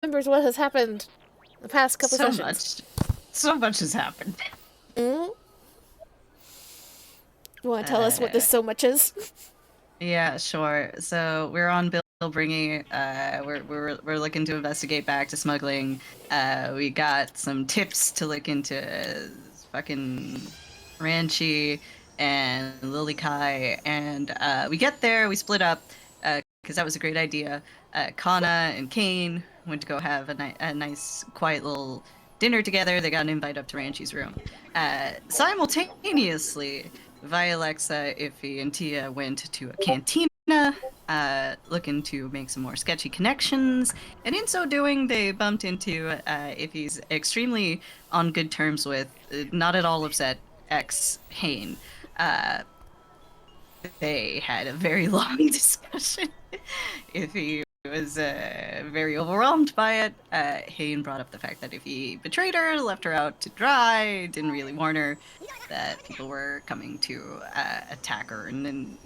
remembers what has happened the past couple sessions. So much has happened. Mm? You want to tell us what this so much is? Yeah, sure. So we're on Bill Bringy. We're looking to investigate back to smuggling. We got some tips to look into fucking Ranchi and Lily Kai, and we get there. We split up because that was a great idea. Kana and Kane went to go have a nice, quiet little dinner together. They got an invite up to Ranchi's room. Simultaneously, via Alexa, Iffy, and Tia went to a cantina, looking to make some more sketchy connections. And in so doing, they bumped into Iffy's extremely on good terms with, not at all upset, ex Hane. Uh, they had a very long discussion. Iffy was very overwhelmed by it. Hane brought up the fact that if he betrayed her, left her out to dry, didn't really warn her that people were coming to attack her, and then,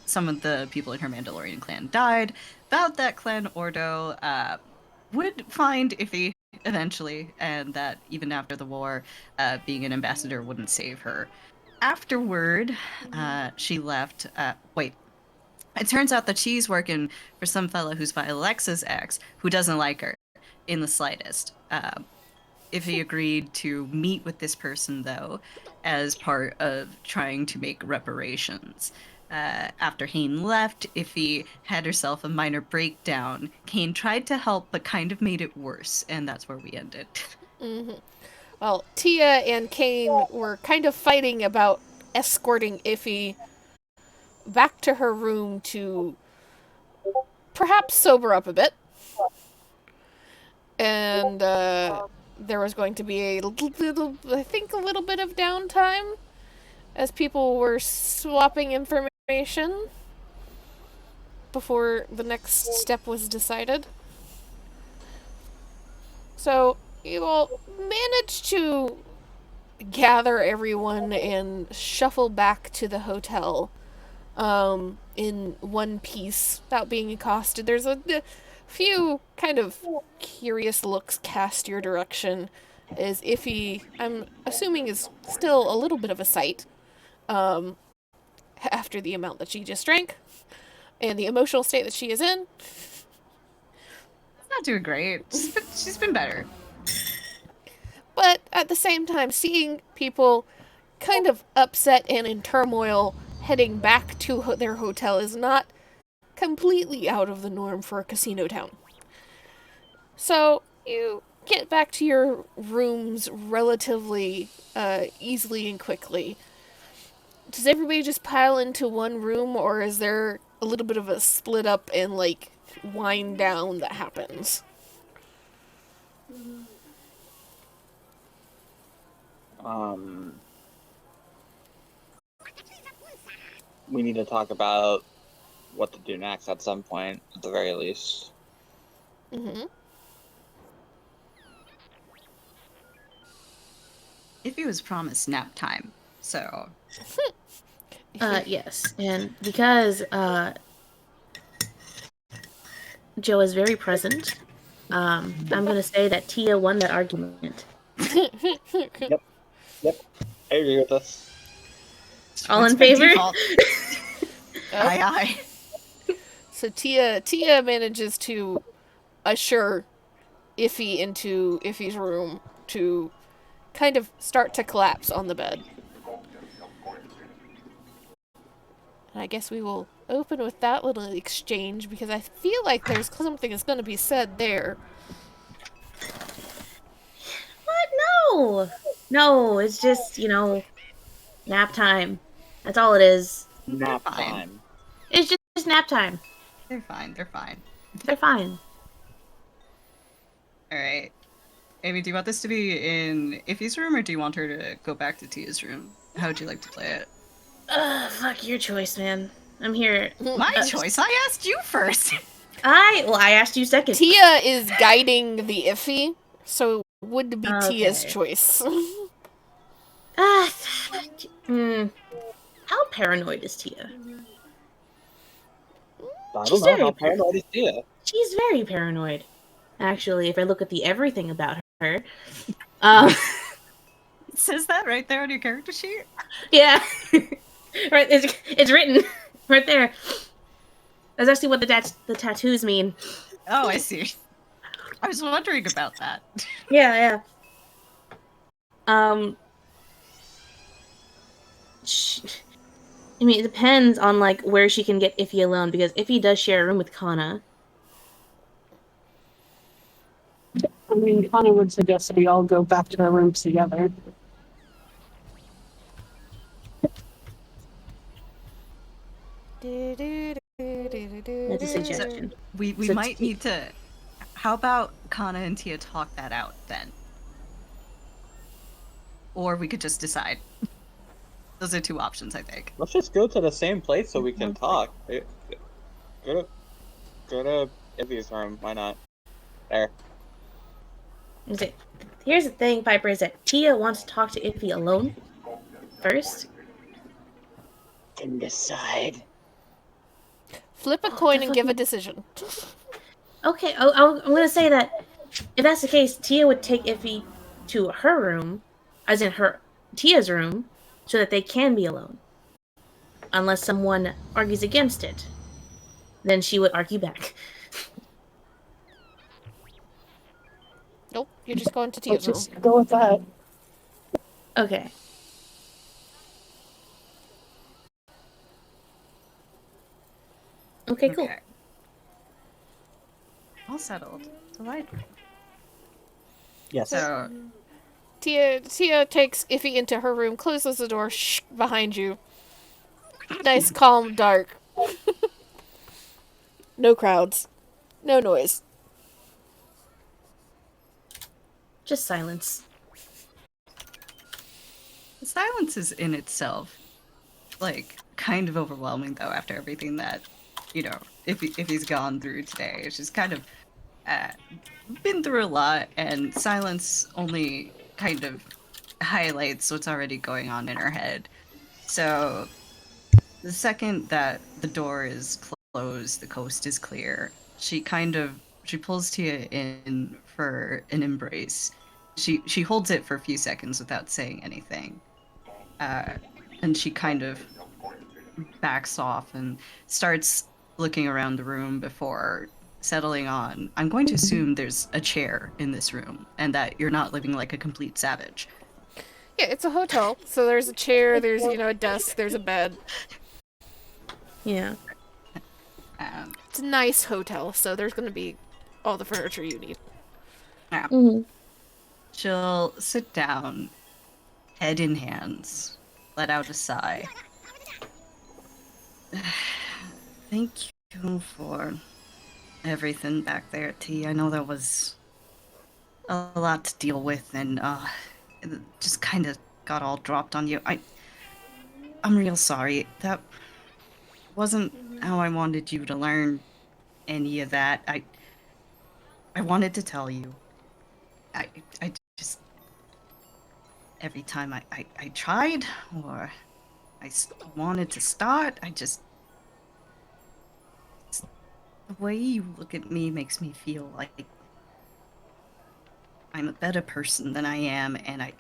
some of the people in her Mandalorian clan died. About that clan Ordo would find Iffy eventually, and that even after the war, being an ambassador wouldn't save her. Afterward, she left. Wait, it turns out that she's working for some fella who's by Alexa's ex, who doesn't like her in the slightest. If he agreed to meet with this person, though, as part of trying to make reparations. After Hane left, Iffy had herself a minor breakdown. Kane tried to help, but kind of made it worse, and that's where we ended. Mm-hmm. Well, Tia and Kane were kind of fighting about escorting Iffy back to her room to perhaps sober up a bit. And there was going to be a little bit of downtime as people were swapping information before the next step was decided. So you all managed to gather everyone and shuffle back to the hotel in one piece without being accosted. There's a few kind of curious looks cast your direction as Iffy, I'm assuming, is still a little bit of a sight after the amount that she just drank and the emotional state that she is in. Not doing great. She's been better. But at the same time, seeing people kind of upset and in turmoil heading back to their hotel is not completely out of the norm for a casino town. So you get back to your rooms relatively easily and quickly. Does everybody just pile into one room, or is there a little bit of a split up and like wind down that happens? We need to talk about what to do next at some point, at the very least. Mm-hmm. Iffy was promised nap time, so. Yes, and because Joe is very present, I'm gonna say that Tia won that argument. Yep. I agree with this. All in favor? Aye, aye. So Tia manages to usher Iffy into Iffy's room to kind of start to collapse on the bed. And I guess we will open with that little exchange because I feel like there's something that's going to be said there. What? No, it's just, nap time. That's all it is. Nap time. It's just nap time. They're fine. They're fine. All right. Amy, do you want this to be in Iffy's room, or do you want her to go back to Tia's room? How would you like to play it? Fuck your choice, man. I'm here. My choice? I asked you first. I asked you second. Tia is guiding the Iffy, so it would be Tia's choice. How paranoid is Tia? I don't know. How paranoid is Tia? She's very paranoid. Actually, if I look at the everything about her, um, It says that right there on your character sheet? yeah, right. It's written right there. That's actually what the tattoos mean. Oh, I see. I was wondering about that. Yeah, yeah. Um, I mean, it depends on like where she can get Iffy alone because Iffy does share a room with Kana. I mean, Connie would suggest that we all go back to our rooms together. That's a suggestion. We So might need to. How about Kana and Tia talk that out then? Or we could just decide. Those are two options, I think. Let's just go to the same place so we can talk. Go to Ivy's room. Why not? There. Here's the thing, Piper, is that Tia wants to talk to Iffy alone first. Can decide. Flip a coin and give a decision. Okay, I'm gonna say that if that's the case, Tia would take Iffy to her room, as in Tia's room, so that they can be alone. Unless someone argues against it, then she would argue back. Nope, you're just going to Let's Tia's room. just go with that. Okay. Okay, cool. Okay. All settled. Delightful. Yes. So, Tia takes Iffy into her room, closes the door behind you. Nice, calm, dark. No crowds. No noise. Just silence. the silence is in itself, like, kind of overwhelming, though, after everything that, if he's gone through today. It's just kind of been through a lot, and silence only kind of highlights what's already going on in her head. So, the second that the door is closed, the coast is clear, she pulls Tia in for an embrace. She holds it for a few seconds without saying anything. And she kind of backs off and starts looking around the room before settling on. I'm going to assume there's a chair in this room and that you're not living like a complete savage. Yeah, it's a hotel, so there's a chair, there's, a desk, there's a bed. Yeah. It's a nice hotel, so there's going to be all the furniture you need. Yeah. Mm-hmm. She'll sit down, head in hands, let out a sigh. Thank you for everything back there, T. I know that was a lot to deal with, and it just kind of got all dropped on you. I'm real sorry. That wasn't how I wanted you to learn any of that. I wanted to tell you. I just every time I tried or wanted to start, the way you look at me makes me feel like I'm a better person than I am, and I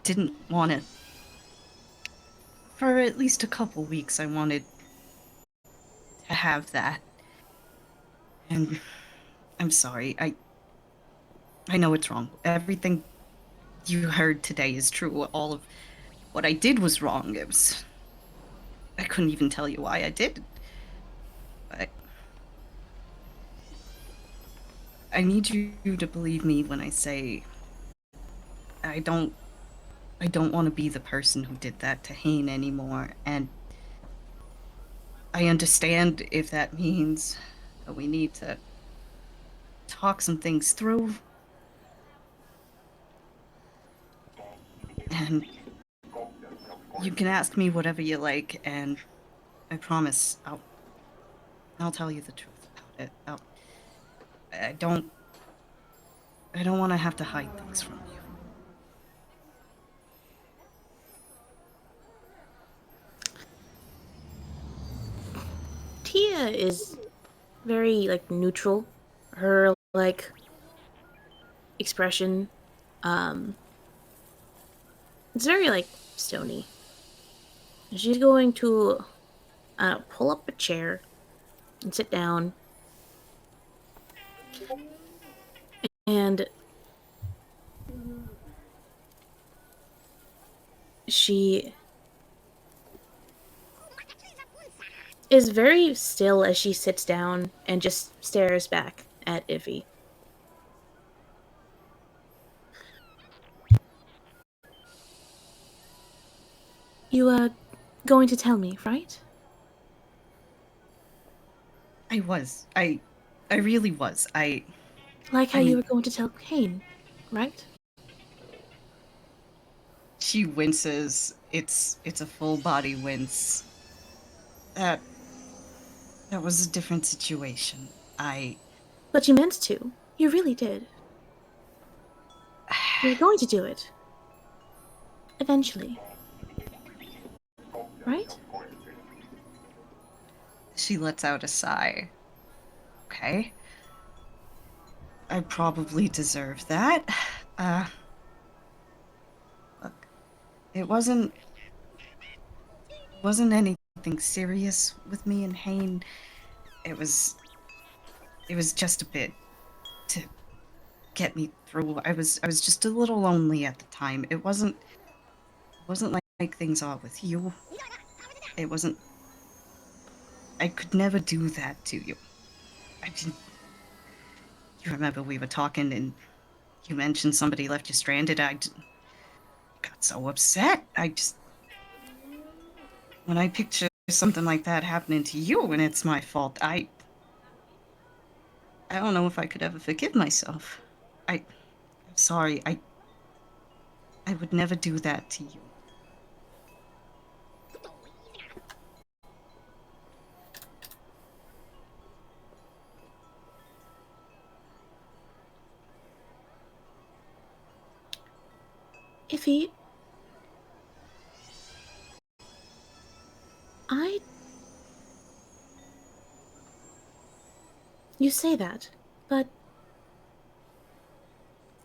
didn't want to. For at least a couple weeks, I wanted to have that. And I'm sorry. I know it's wrong. Everything you heard today is true. All of what I did was wrong. I couldn't even tell you why I did. But I need you to believe me when I say I don't want to be the person who did that to Hayne anymore, and I understand if that means that we need to talk some things through. And you can ask me whatever you like, and I promise I'll tell you the truth about it. I don't want to have to hide things from you. Tia is very, neutral her like expression, it's very like stony. She's going to pull up a chair and sit down, and she is very still as she sits down and just stares back at Iffy. You are going to tell me, right? I was. I really was. Like how I you mean, were going to tell Kane, right? she winces. It's a full body wince. That was a different situation. But you meant to. You really did. You were going to do it. Eventually. Right? She lets out a sigh. Okay. I probably deserve that. Uh Look, it wasn't anything serious with me and Hayne. It was just a bit to get me through. I was just a little lonely at the time. It wasn't like things are with you. It wasn't I could never do that to you. I didn't You remember we were talking and you mentioned somebody left you stranded. Got so upset. When I picture something like that happening to you and it's my fault, I don't know if I could ever forgive myself. I'm sorry. I would never do that to you. Iffy, I. You say that, but.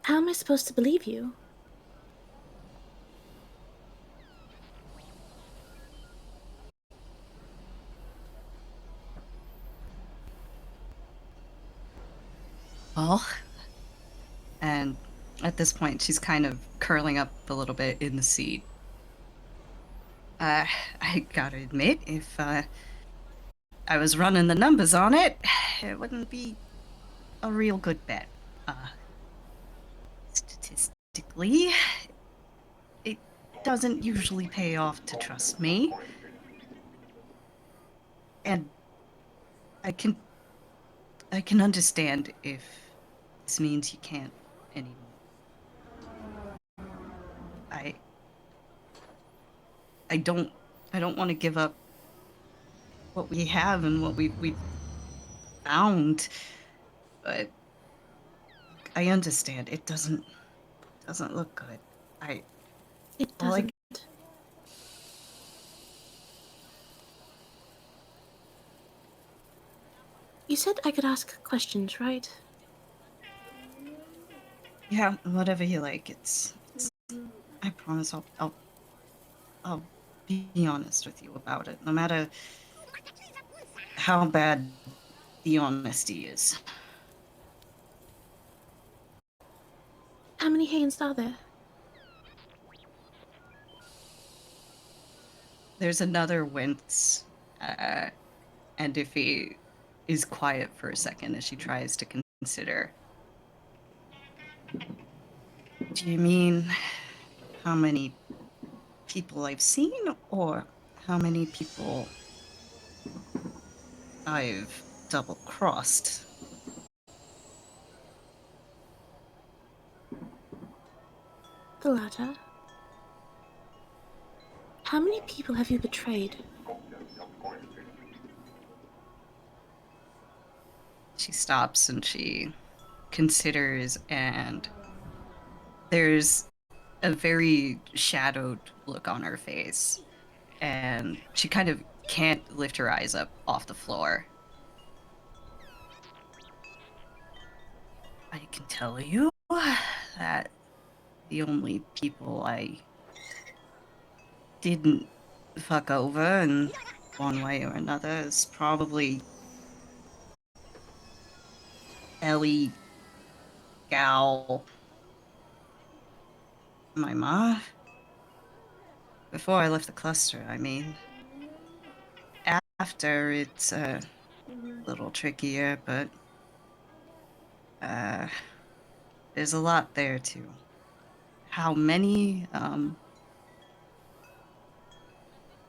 How am I supposed to believe you? Well, and at this point, she's kind of curling up a little bit in the seat. Uh, I gotta admit, if I was running the numbers on it, it wouldn't be a real good bet. Statistically, it doesn't usually pay off to trust me. And I can I can understand if this means you can't anymore. I I don't I don't want to give up what we have and what we've found, but I understand it doesn't look good. I It all I doesn't. You said I could ask questions, right? Yeah, whatever you like. I promise I'll be honest with you about it, no matter how bad the honesty is. How many Haynes are there? There's another wince, and if he is quiet for a second as she tries to consider. Do you mean how many people I've seen, or how many people I've double crossed? The latter. How many people have you betrayed? She stops and she considers, and there's a very shadowed look on her face, and she kind of can't lift her eyes up off the floor. I can tell you that the only people I didn't fuck over in one way or another is probably Ellie, Gal, my ma. Before I left the cluster, I mean. After, it's a little trickier, but uh, there's a lot there too. How many?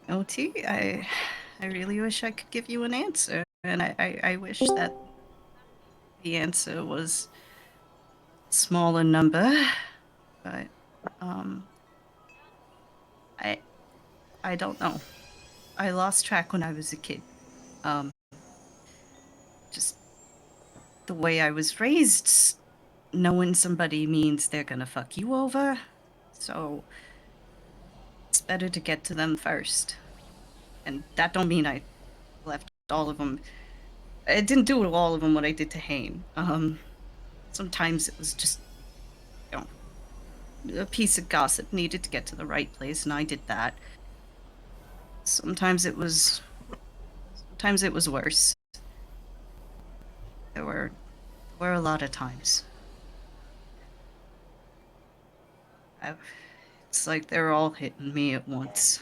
OT, I really wish I could give you an answer, and I wish that the answer was smaller number, but um, I I don't know. I lost track when I was a kid. Um, just the way I was raised, knowing somebody means they're gonna fuck you over, so it's better to get to them first. And that don't mean I left all of them. I didn't do to all of them what I did to Hane. Sometimes it was just, you know, a piece of gossip needed to get to the right place, and I did that. Sometimes it was worse. There were a lot of times. It's like they're all hitting me at once.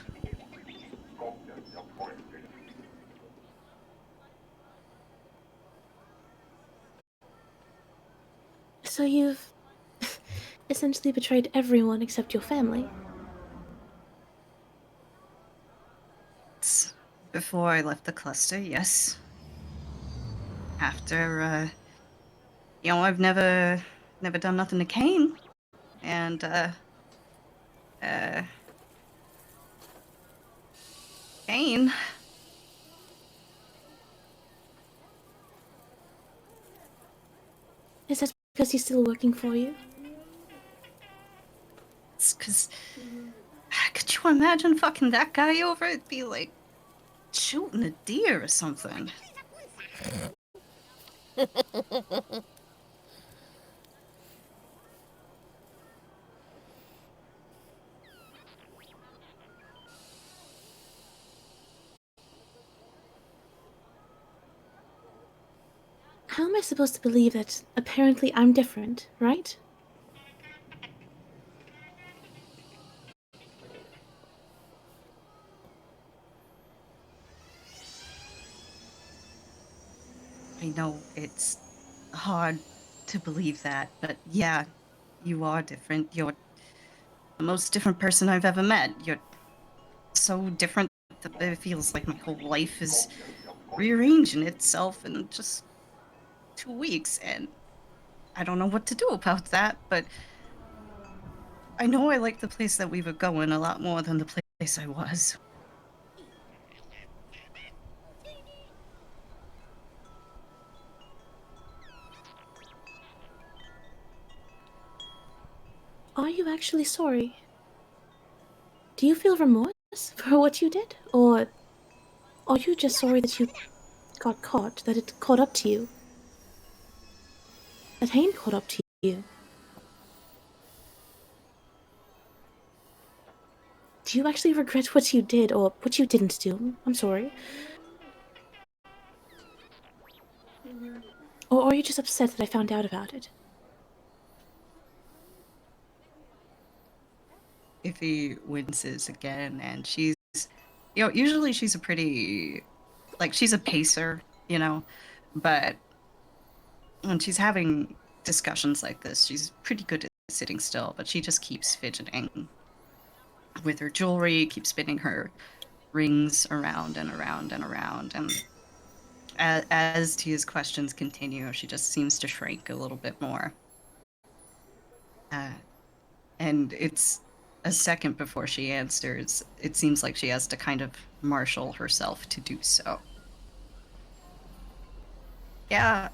So you've essentially betrayed everyone except your family. It's before I left the cluster, yes. After, you know, I've never done nothing to Kane, and uh, Kane. Is that because he's still working for you? It's because, could you imagine fucking that guy over? It'd be like shooting a deer or something. How am I supposed to believe that apparently I'm different, right? I know it's hard to believe that, but yeah, you are different. You're the most different person I've ever met. You're so different that it feels like my whole life is rearranging itself in just 2 weeks, and I don't know what to do about that, but I know I like the place that we were going a lot more than the place I was. Are you actually sorry? Do you feel remorse for what you did? Or are you just sorry that you got caught, that it caught up to you? That Hane caught up to you? Do you actually regret what you did or what you didn't do? I'm sorry. Or are you just upset that I found out about it? Iffy winces again, and she's, you know, usually she's a pretty, like, she's a pacer, you know, but when she's having discussions like this, she's pretty good at sitting still, but she just keeps fidgeting with her jewelry, keeps spinning her rings around and around and around, and as Tia's questions continue, she just seems to shrink a little bit more. And it's a second before she answers. It seems like she has to kind of marshal herself to do so. Yeah,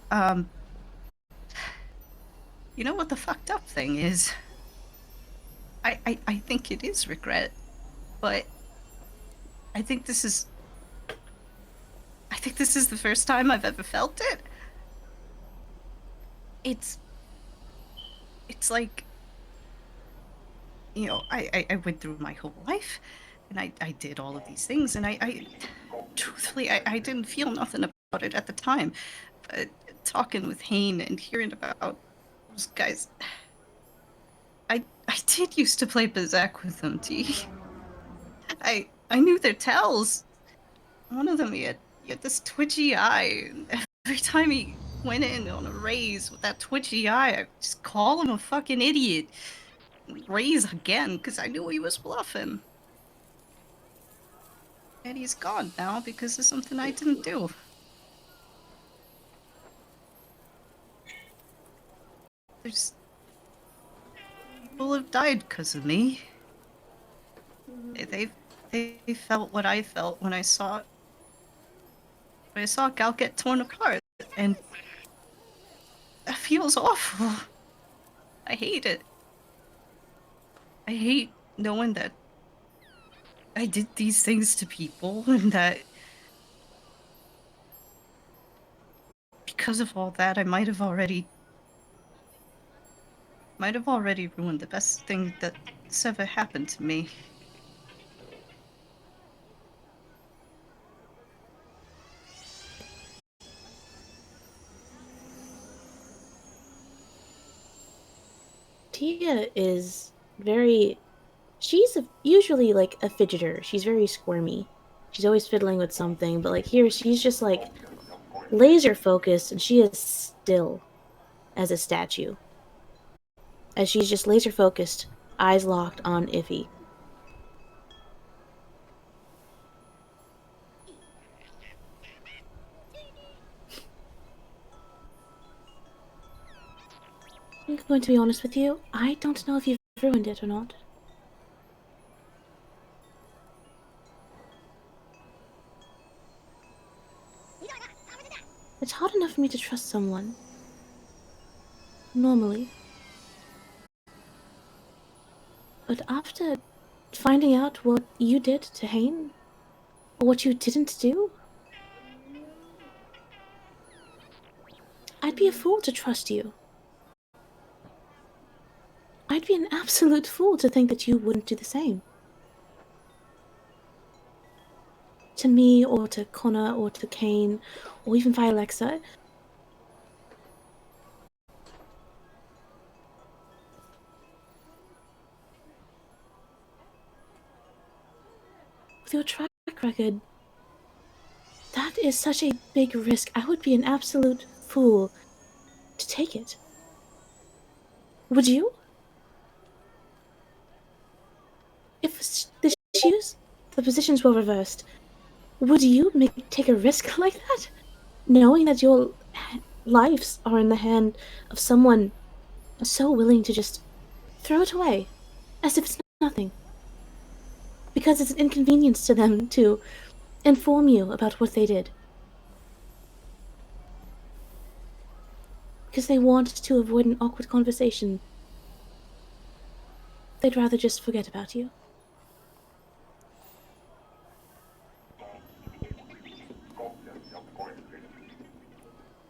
you know what the fucked up thing is? I think it is regret, but I think this is the first time I've ever felt it. It's it's like, you know, I went through my whole life, and I did all of these things, and I truthfully, I didn't feel nothing about it at the time. But talking with Hayne and hearing about those guys, I did used to play Berserk with them, T. I knew their tells. One of them, he had this twitchy eye. And every time he went in on a raise with that twitchy eye, I just call him a fucking idiot. Raise again, because I knew he was bluffing. And he's gone now because of something I didn't do. There's people have died because of me. They felt what I felt when I saw Gal get torn apart, and that feels awful. I hate it. I hate knowing that I did these things to people, and that because of all that, I might have already ruined the best thing that's ever happened to me. Tia is very. She's usually like a fidgeter. She's very squirmy. She's always fiddling with something, but like here, she's just like laser focused, and she is still as a statue. As she's just laser focused, eyes locked on Iffy. I'm going to be honest with you. I don't know if you've ruined it or not. It's hard enough for me to trust someone. Normally. But after finding out what you did to Hayne, or what you didn't do, I'd be a fool to trust you. I'd be an absolute fool to think that you wouldn't do the same. To me, or to Connor, or to Kane, or even via Alexa. With your track record, that is such a big risk. I would be an absolute fool to take it. Would you? If the positions were reversed, would you take a risk like that? Knowing that your lives are in the hand of someone so willing to just throw it away, as if it's nothing. Because it's an inconvenience to them to inform you about what they did. Because they want to avoid an awkward conversation. They'd rather just forget about you.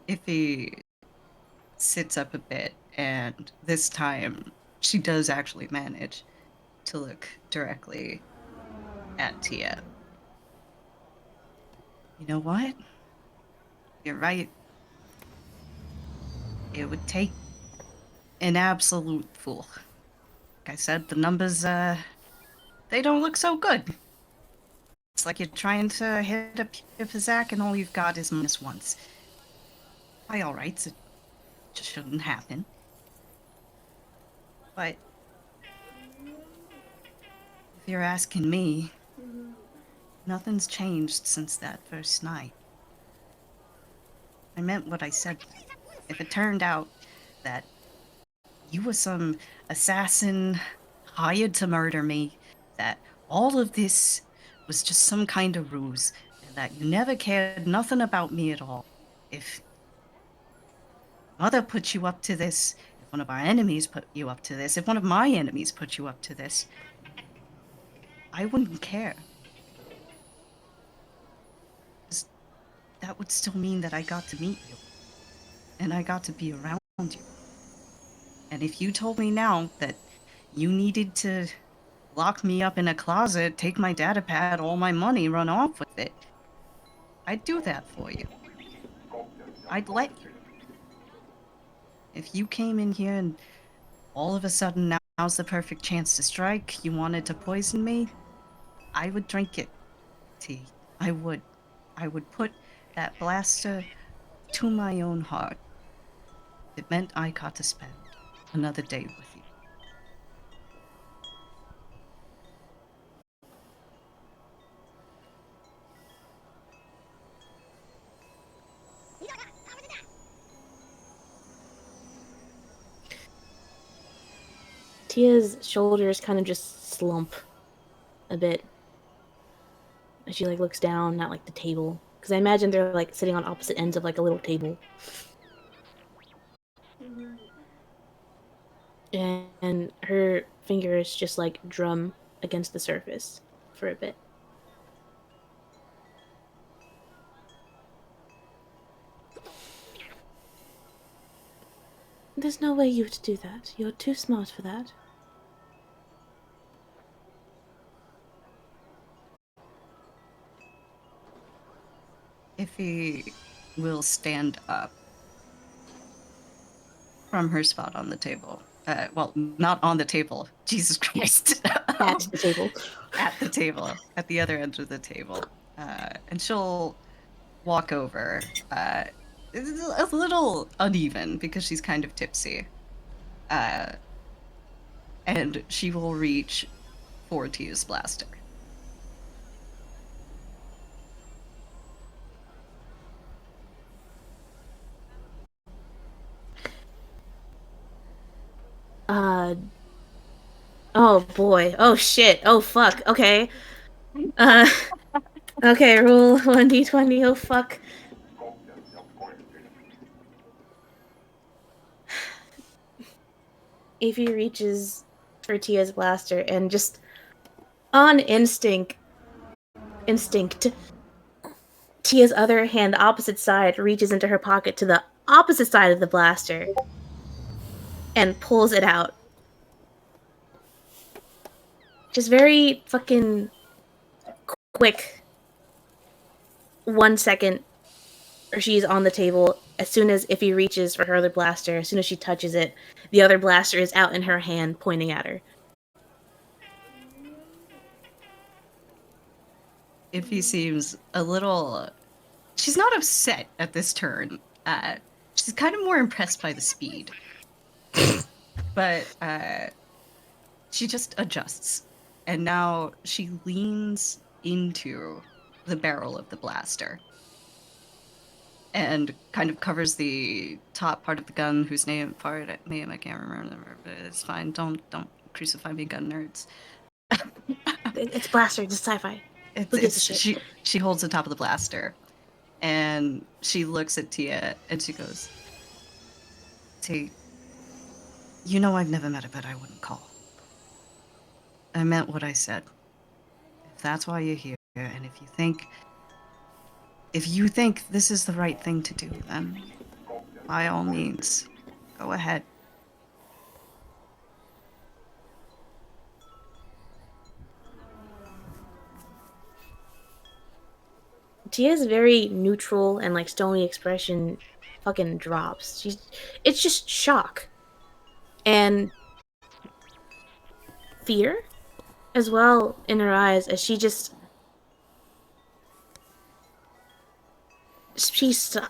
Iffy sits up a bit, and this time she does actually manage to look directly at Tia. You know what? You're right. It would take an absolute fool. Like I said, the numbers, they don't look so good. It's like you're trying to hit a Pizak and all you've got is -1s. By all rights, it just shouldn't happen. But if you're asking me, nothing's changed since that first night. I meant what I said. If it turned out that you were some assassin hired to murder me, that all of this was just some kind of ruse, and that you never cared nothing about me at all, if Mother put you up to this, if one of our enemies put you up to this, if one of my enemies put you up to this, I wouldn't care. That would still mean that I got to meet you. And I got to be around you. And if you told me now that you needed to lock me up in a closet, take my data pad, all my money, run off with it, I'd do that for you. I'd let you. If you came in here and all of a sudden now's the perfect chance to strike, you wanted to poison me, I would drink it, T. I would. I would put that blaster to my own heart. It meant I got to spend another day with you. Tia's shoulders kind of just slump a bit as she like looks down at like the table, because I imagine they're like sitting on opposite ends of like a little table, and her fingers just like drum against the surface for a bit. There's no way you would do that. You're too smart for that. Iffy will stand up from her spot on the table. Well, not on the table. Jesus Christ. At the table. At the table. At the other end of the table. And she'll walk over. It's a little uneven because she's kind of tipsy. And she will reach for Tia's blaster. Oh boy. Oh shit. Oh fuck. Okay. Okay, roll 1d20. Oh fuck. Evie reaches for Tia's blaster and just on instinct, Tia's other hand, the opposite side, reaches into her pocket to the opposite side of the blaster and pulls it out. Just very fucking quick. 1 second, or she's on the table. As soon as Iffy reaches for her other blaster, as soon as she touches it, the other blaster is out in her hand, pointing at her. Iffy seems a little... She's not upset at this turn. She's kind of more impressed by the speed. But she just adjusts. And now she leans into the barrel of the blaster. And kind of covers the top part of the gun, whose name I can't remember, but it's fine. Don't crucify me, gun nerds. It's blaster, it's sci-fi. Who gives a shit? She holds the top of the blaster, and she looks at Tia, and she goes, "T, you know I've never met a bet I wouldn't call. I meant what I said. If that's why you're here, and if you think this is the right thing to do, then by all means, go ahead." Tia's very neutral and like stony expression fucking drops. It's just shock. And fear as well in her eyes as she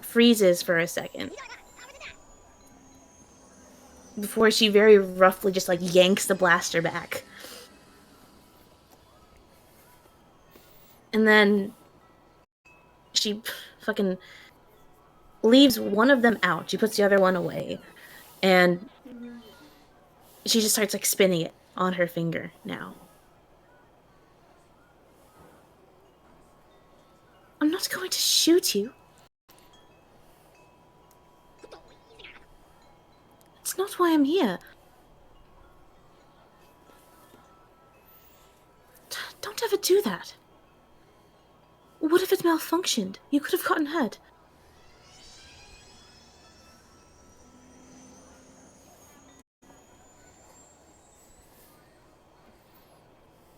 freezes for a second before she very roughly just like yanks the blaster back. And then she fucking leaves one of them out. She puts the other one away. And she just starts like spinning it on her finger now. I'm not going to shoot you. It's not why I'm here. Don't ever do that. What if it malfunctioned? You could have gotten hurt.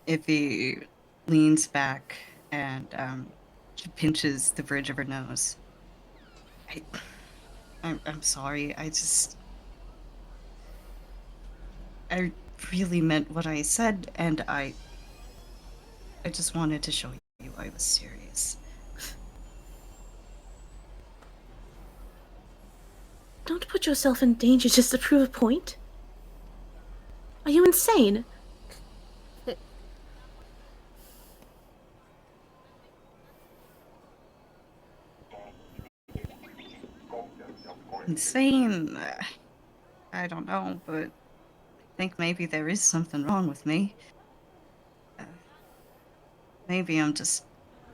Iffy leans back and she pinches the bridge of her nose. I'm sorry. I really meant what I said, and I just wanted to show you I was serious. Don't put yourself in danger just to prove a point. Are you insane? Insane? I don't know, but I think maybe there is something wrong with me. Maybe I'm just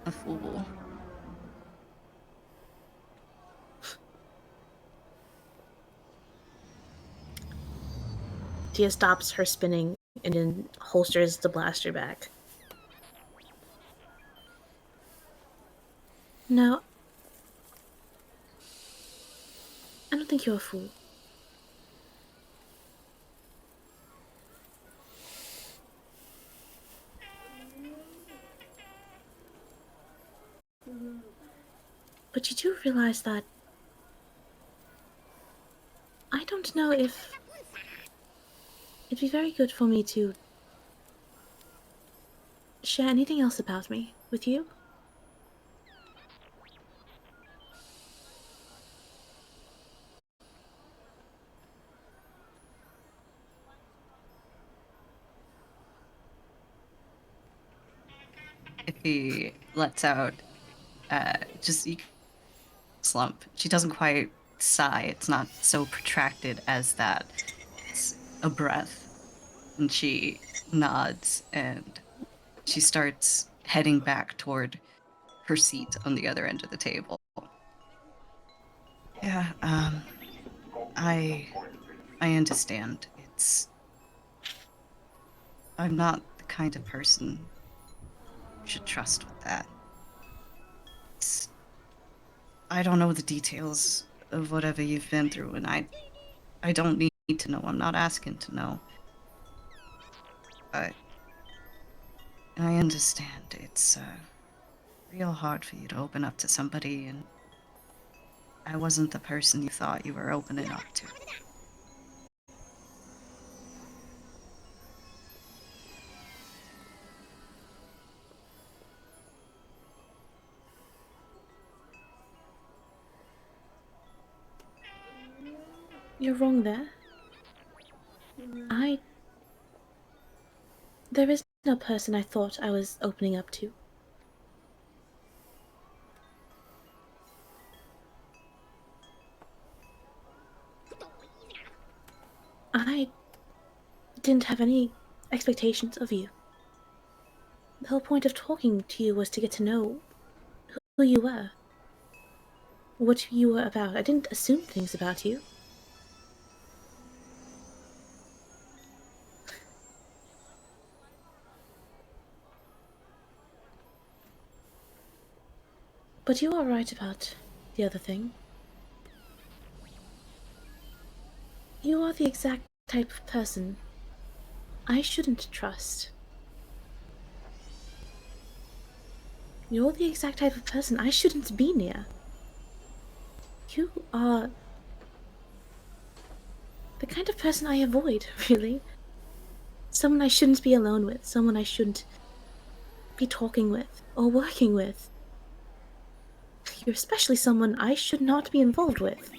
a fool. Tia stops her spinning and then holsters the blaster back. No, I don't think you're a fool. But you do realize that I don't know if it'd be very good for me to share anything else about me with you. Iffy lets out just slump. She doesn't quite sigh. It's not so protracted as that. It's a breath. And she nods and she starts heading back toward her seat on the other end of the table. Yeah, I understand. I'm not the kind of person you should trust with that. I don't know the details of whatever you've been through, and I don't need to know. I'm not asking to know. But I understand it's real hard for you to open up to somebody, and I wasn't the person you thought you were opening up to. You're wrong there. There is no person I thought I was opening up to. I didn't have any expectations of you. The whole point of talking to you was to get to know who you were, what you were about. I didn't assume things about you. But you are right about the other thing. You are the exact type of person I shouldn't trust. You're the exact type of person I shouldn't be near. You are the kind of person I avoid, really. Someone I shouldn't be alone with, someone I shouldn't be talking with or working with. You're especially someone I should not be involved with.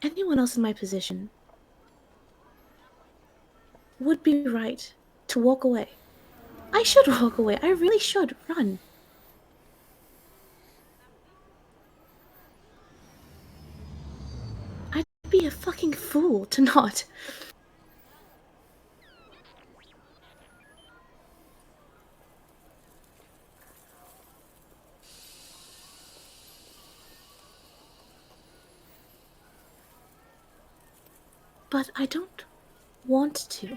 Anyone else in my position would be right to walk away. I should walk away. I really should run. I'd be a fucking fool to not. But I don't want to.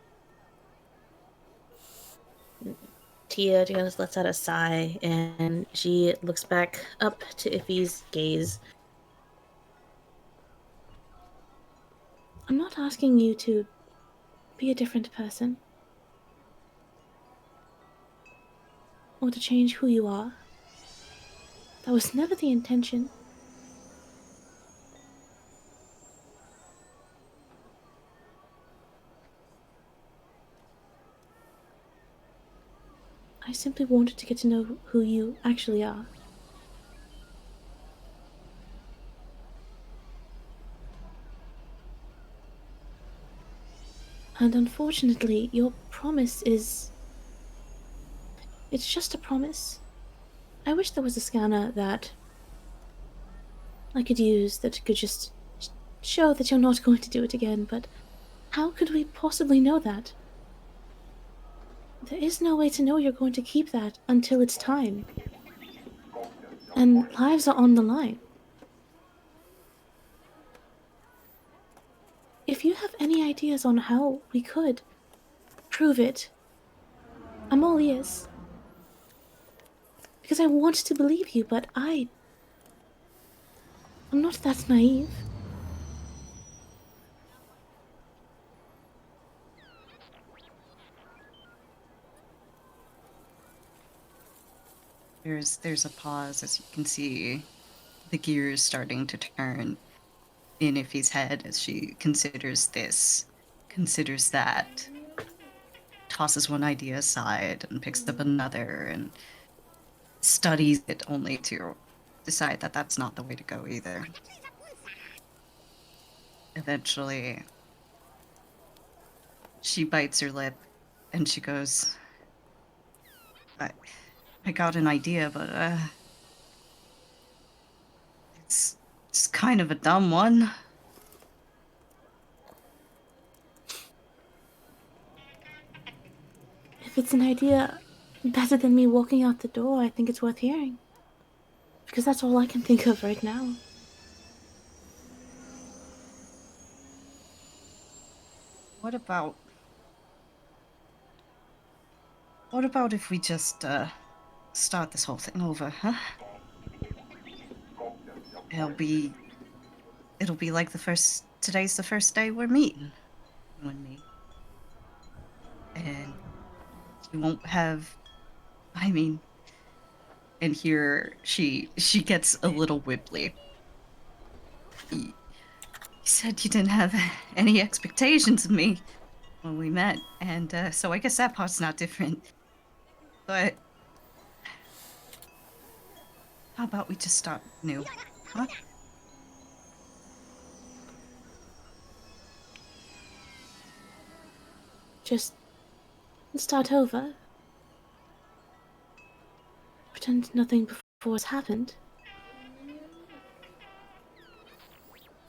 Tia just lets out a sigh and she looks back up to Iffy's gaze. I'm not asking you to be a different person or to change who you are. That was never the intention. I simply wanted to get to know who you actually are. And unfortunately, your promise is... It's just a promise. I wish there was a scanner that I could use that could just show that you're not going to do it again, but how could we possibly know that? There is no way to know you're going to keep that until it's time. And lives are on the line. If you have any ideas on how we could prove it, I'm all ears. Because I want to believe you, but I'm not that naive. There's a pause as you can see the gears starting to turn in Iffy's head as she considers this, considers that, tosses one idea aside and picks up another and studies it only to decide that that's not the way to go either. Eventually, she bites her lip and she goes, I got an idea, but it's kind of a dumb one. If it's an idea better than me walking out the door, I think it's worth hearing. Because that's all I can think of right now. What about if we just start this whole thing over, huh? It'll be like today's the first day we're meeting, you and me. And you won't have, I mean, and here she gets a little wibbly. You said you didn't have any expectations of me when we met, and so I guess that part's not different. But how about we just start new, huh? Just start over. Pretend nothing before has happened.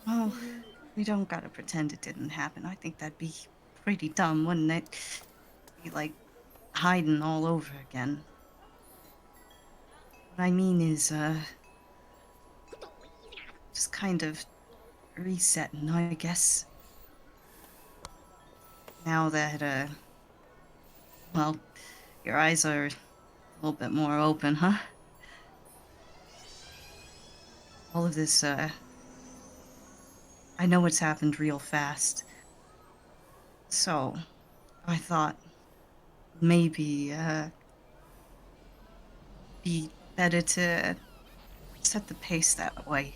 Well, we don't gotta pretend it didn't happen. I think that'd be pretty dumb, wouldn't it? Be like hiding all over again. What I mean is, just kind of resetting, I guess. Now that, well, your eyes are a little bit more open, huh? All of this, I know it's happened real fast. So, I thought maybe, be better to set the pace that way.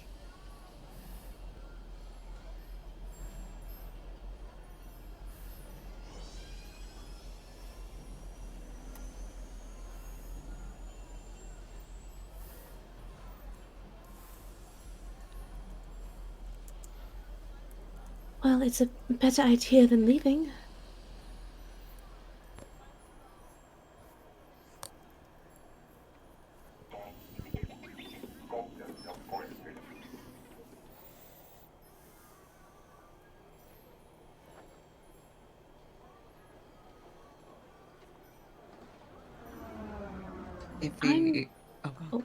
Well, it's a better idea than leaving. If we... Oh, Oh.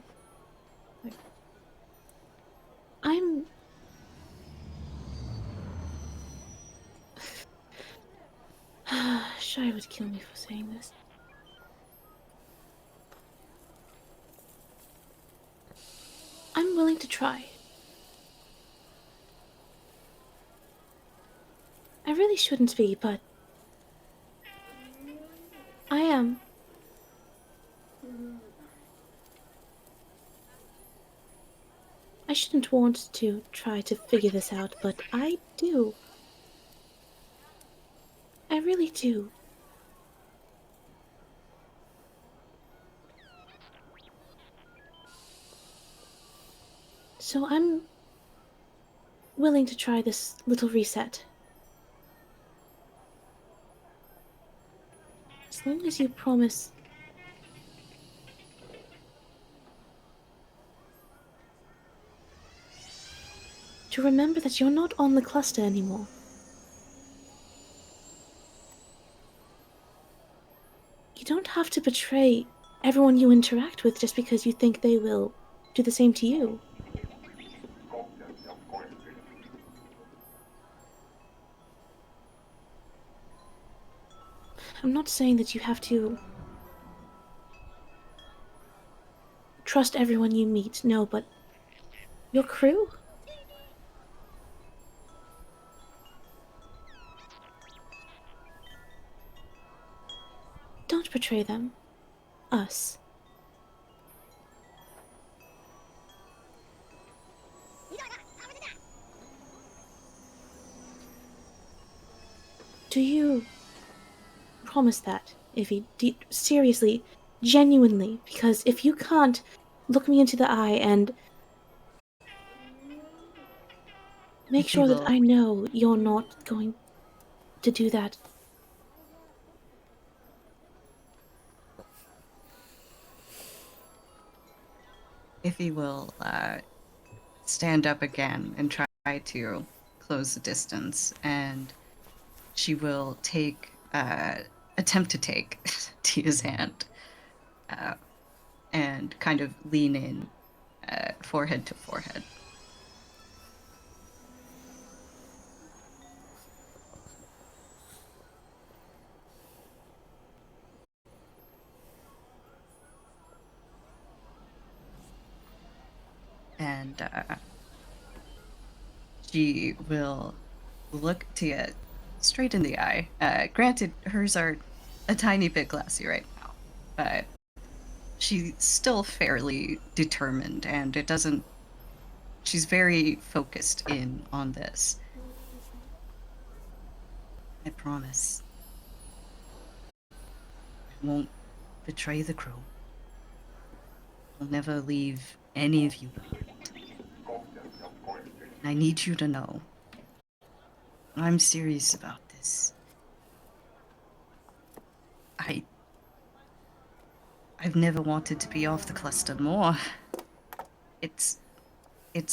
I'm... Shy would kill me for saying this. willing to try. I really shouldn't be, but I am. I shouldn't want to try to figure this out, but I do. I really do. So I'm willing to try this little reset. As long as you promise to remember that you're not on the cluster anymore. You don't have to betray everyone you interact with just because you think they will do the same to you. I'm not saying that you have to trust everyone you meet, no, but your crew? Don't betray them. Us. Do you promise that, Ivy? Seriously, genuinely, because if you can't look me into the eye and make If he sure that will, I know you're not going to do that. if he will stand up again and try to close the distance, and she will attempt to take Tia's hand, and kind of lean in, forehead to forehead. And she will look Tia straight in the eye. Granted, hers are a tiny bit glassy right now, but she's still fairly determined, and it doesn't. She's very focused in on this. I promise. I won't betray the crew. I'll never leave any of you behind. I need you to know I'm serious about this. I've never wanted to be off the cluster more. It's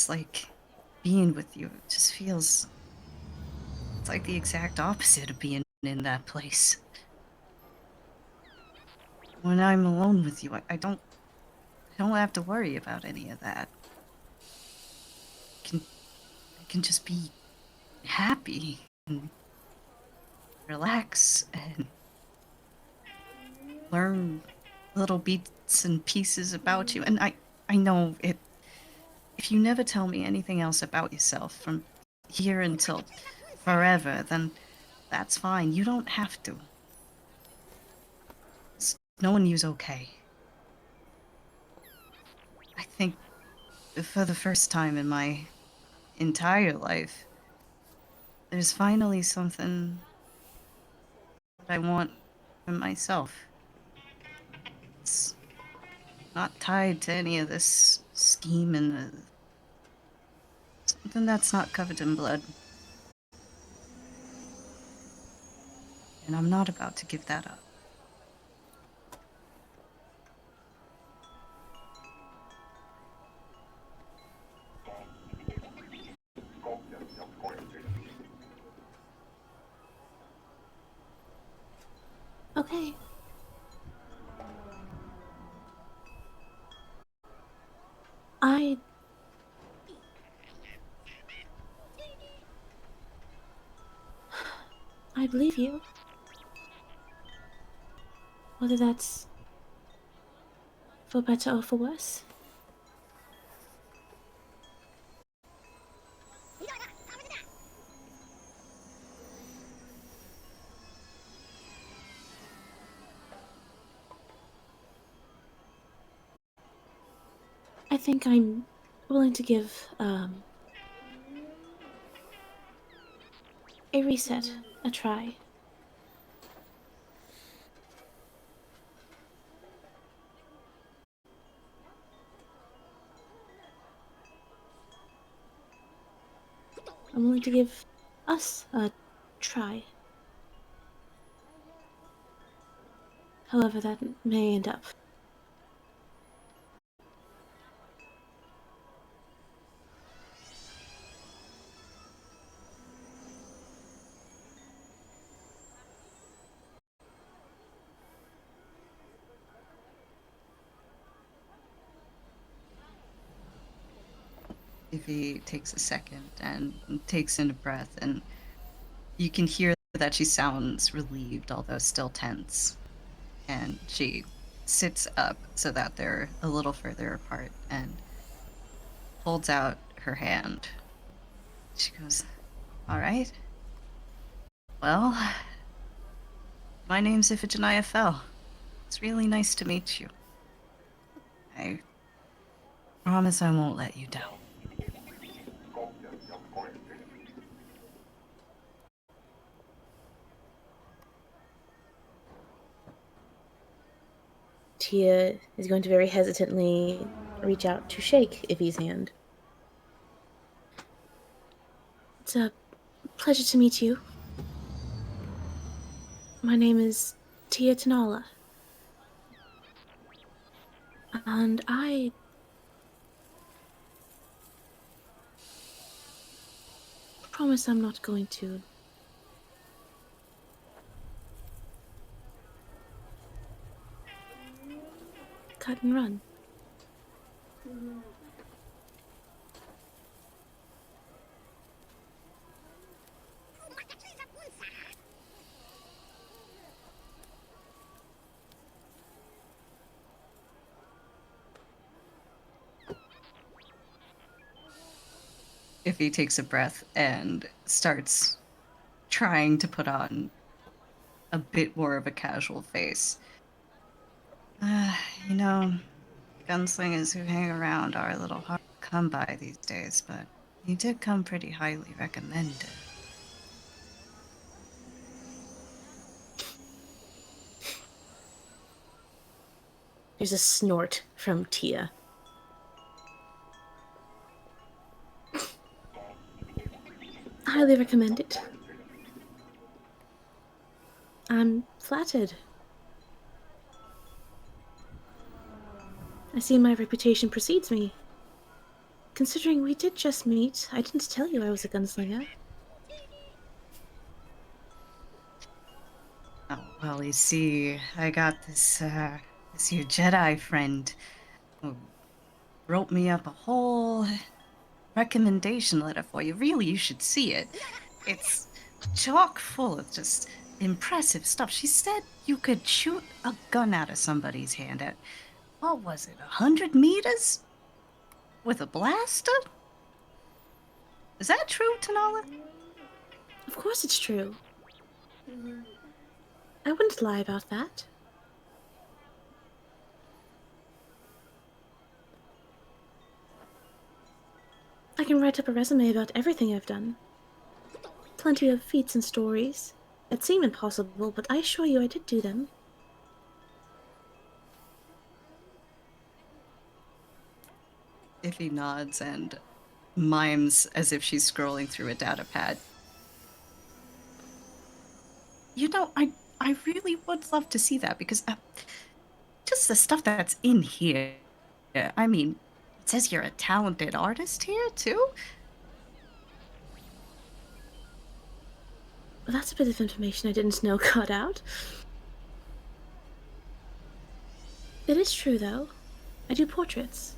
like being with you. It just feels it's like the exact opposite of being in that place. When I'm alone with you, I don't have to worry about any of that. I can just be happy and relax and learn little bits and pieces about you. And I know it. If you never tell me anything else about yourself from here until forever, then that's fine. You don't have to. Knowing you's okay. I think for the first time in my entire life, there's finally something that I want for myself. It's not tied to any of this scheme and something that's not covered in blood. And I'm not about to give that up. Okay. I believe you. Whether that's for better or for worse. think I'm willing to give a reset a try. I'm willing to give us a try. However that may end up. If he takes a second and takes in a breath, and you can hear that she sounds relieved, although still tense. And she sits up so that they're a little further apart and holds out her hand. She goes, "All right. Well, my name's Iphigenia Fell. It's really nice to meet you. I promise I won't let you down." Tia is going to very hesitantly reach out to shake Ivy's hand. It's a pleasure to meet you. My name is Tia Tanala. And I promise I'm not going to cut and run. If he takes a breath and starts trying to put on a bit more of a casual face. You know, gunslingers who hang around are a little hard to come by these days, but you did come pretty highly recommended. There's a snort from Tia. Highly recommend it. I'm flattered. I see my reputation precedes me. Considering we did just meet, I didn't tell you I was a gunslinger. Oh, well, you see, I got this here Jedi friend who wrote me up a whole recommendation letter for you. Really, you should see it. It's chock full of just impressive stuff. She said you could shoot a gun out of somebody's hand at, what was it, 100 meters? With a blaster? Is that true, Tanala? Of course it's true. I wouldn't lie about that. I can write up a resume about everything I've done. Plenty of feats and stories that seem impossible, but I assure you I did do them. Iffy nods and mimes as if she's scrolling through a data pad. You know, I really would love to see that because just the stuff that's in here. I mean, it says you're a talented artist here, too? Well, that's a bit of information I didn't know got out. It is true, though. I do portraits.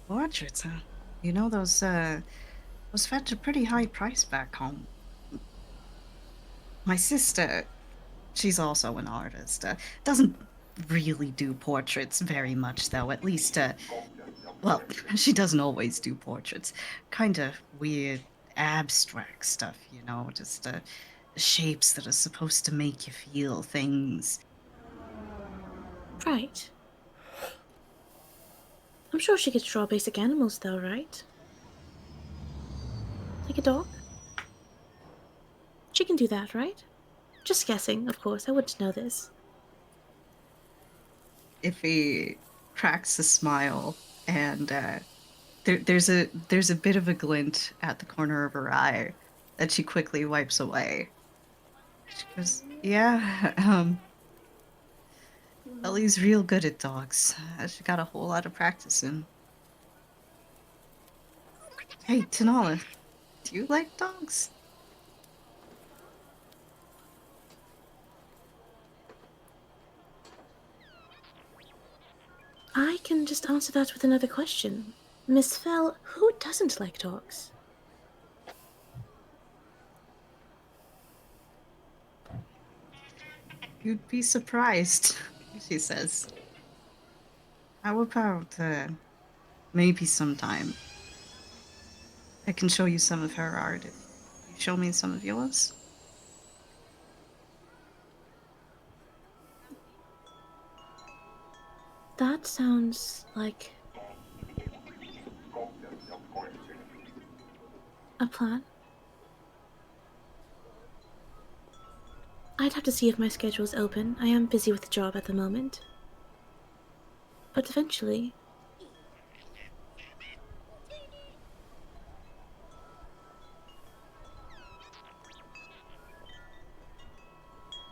Portraits, huh? You know, those fetch a pretty high price back home. My sister, she's also an artist. Doesn't really do portraits very much, though. At least, well, she doesn't always do portraits. Kind of weird, abstract stuff, you know, just shapes that are supposed to make you feel things. Right. I'm sure she could draw basic animals, though, right? Like a dog? She can do that, right? Just guessing, of course. I wouldn't know this. Iffy cracks a smile, and there's a bit of a glint at the corner of her eye that she quickly wipes away. She goes, "Yeah, Ellie's real good at dogs. She got a whole lot of practice in." Hey, Tanala, do you like dogs? I can just answer that with another question. Miss Fell, who doesn't like dogs? You'd be surprised, she says. How about, maybe sometime I can show you some of her art if you show me some of yours? That sounds like a plan. I'd have to see if my schedule's open. I am busy with the job at the moment. But eventually.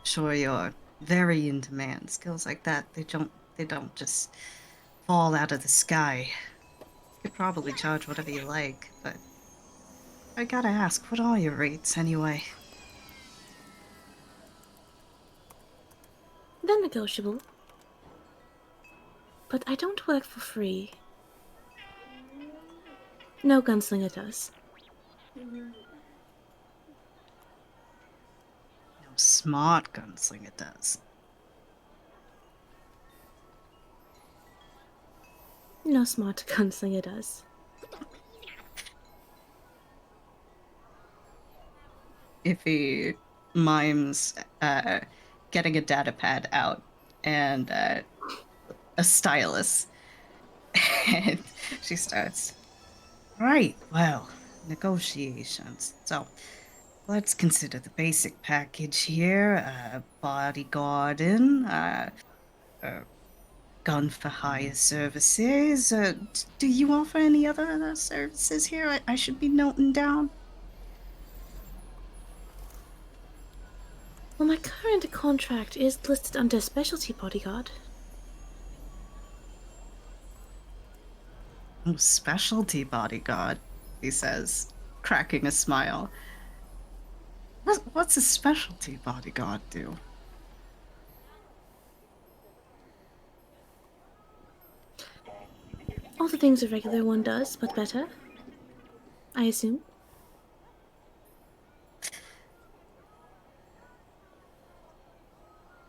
Sure, you're very in demand. Skills like that, they don't just fall out of the sky. You could probably charge whatever you like, but I gotta ask, what are your rates anyway? They're negotiable. But I don't work for free. No gunslinger does. No smart gunslinger does. No smart gunslinger does. If he mimes getting a data pad out and a stylus, and she starts, right, well, negotiations. So let's consider the basic package here. Bodyguarding, gun for hire services. Do you offer any other services here I should be noting down? Well, my current contract is listed under specialty bodyguard. Oh, specialty bodyguard, he says, cracking a smile. What's a specialty bodyguard do? All the things a regular one does, but better. I assume.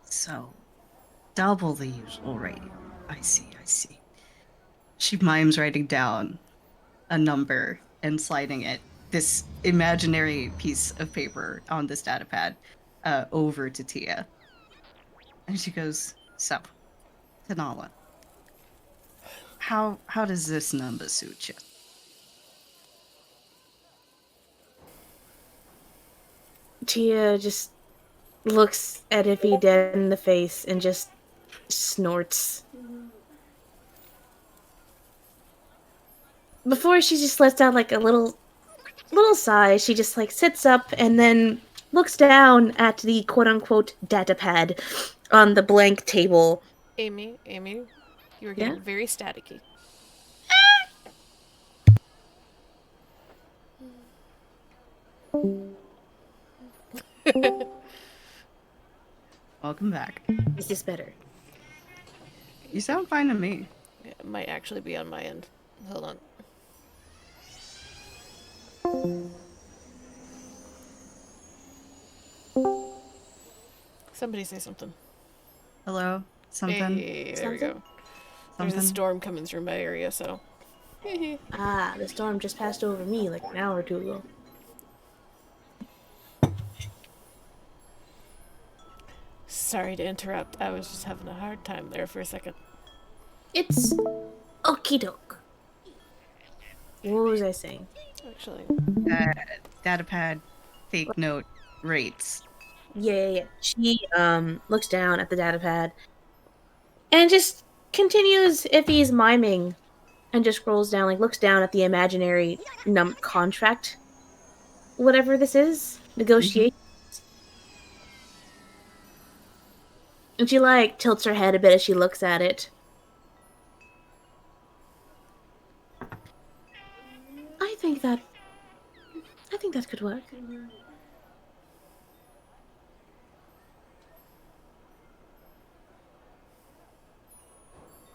So, double the usual rate. I see, I see. She mimes writing down a number and sliding it, this imaginary piece of paper on this data pad, over to Tia. And she goes, so, Tanala, how does this number suit you? Tia just looks at Iffy dead in the face and just snorts. Before she just lets out like a little sigh, she just like sits up and then looks down at the quote unquote data pad on the blank table. Amy, you were getting Yeah? very staticky. Welcome back. Is this better? You sound fine to me. It might actually be on my end. Hold on. Somebody say something. Hello? Something? Hey, there we Something? go. There's a Something? storm coming through my area, so. Ah, the storm just passed over me like an hour or two ago. sorry to interrupt. I was just having a hard time there for a second. It's okie doke. What was I saying? Actually, Datapad fake note rates. Yeah. She looks down at the datapad and just continues if he's miming and just scrolls down, like looks down at the imaginary contract, whatever this is, negotiate. And she like tilts her head a bit as she looks at it. I think that could work.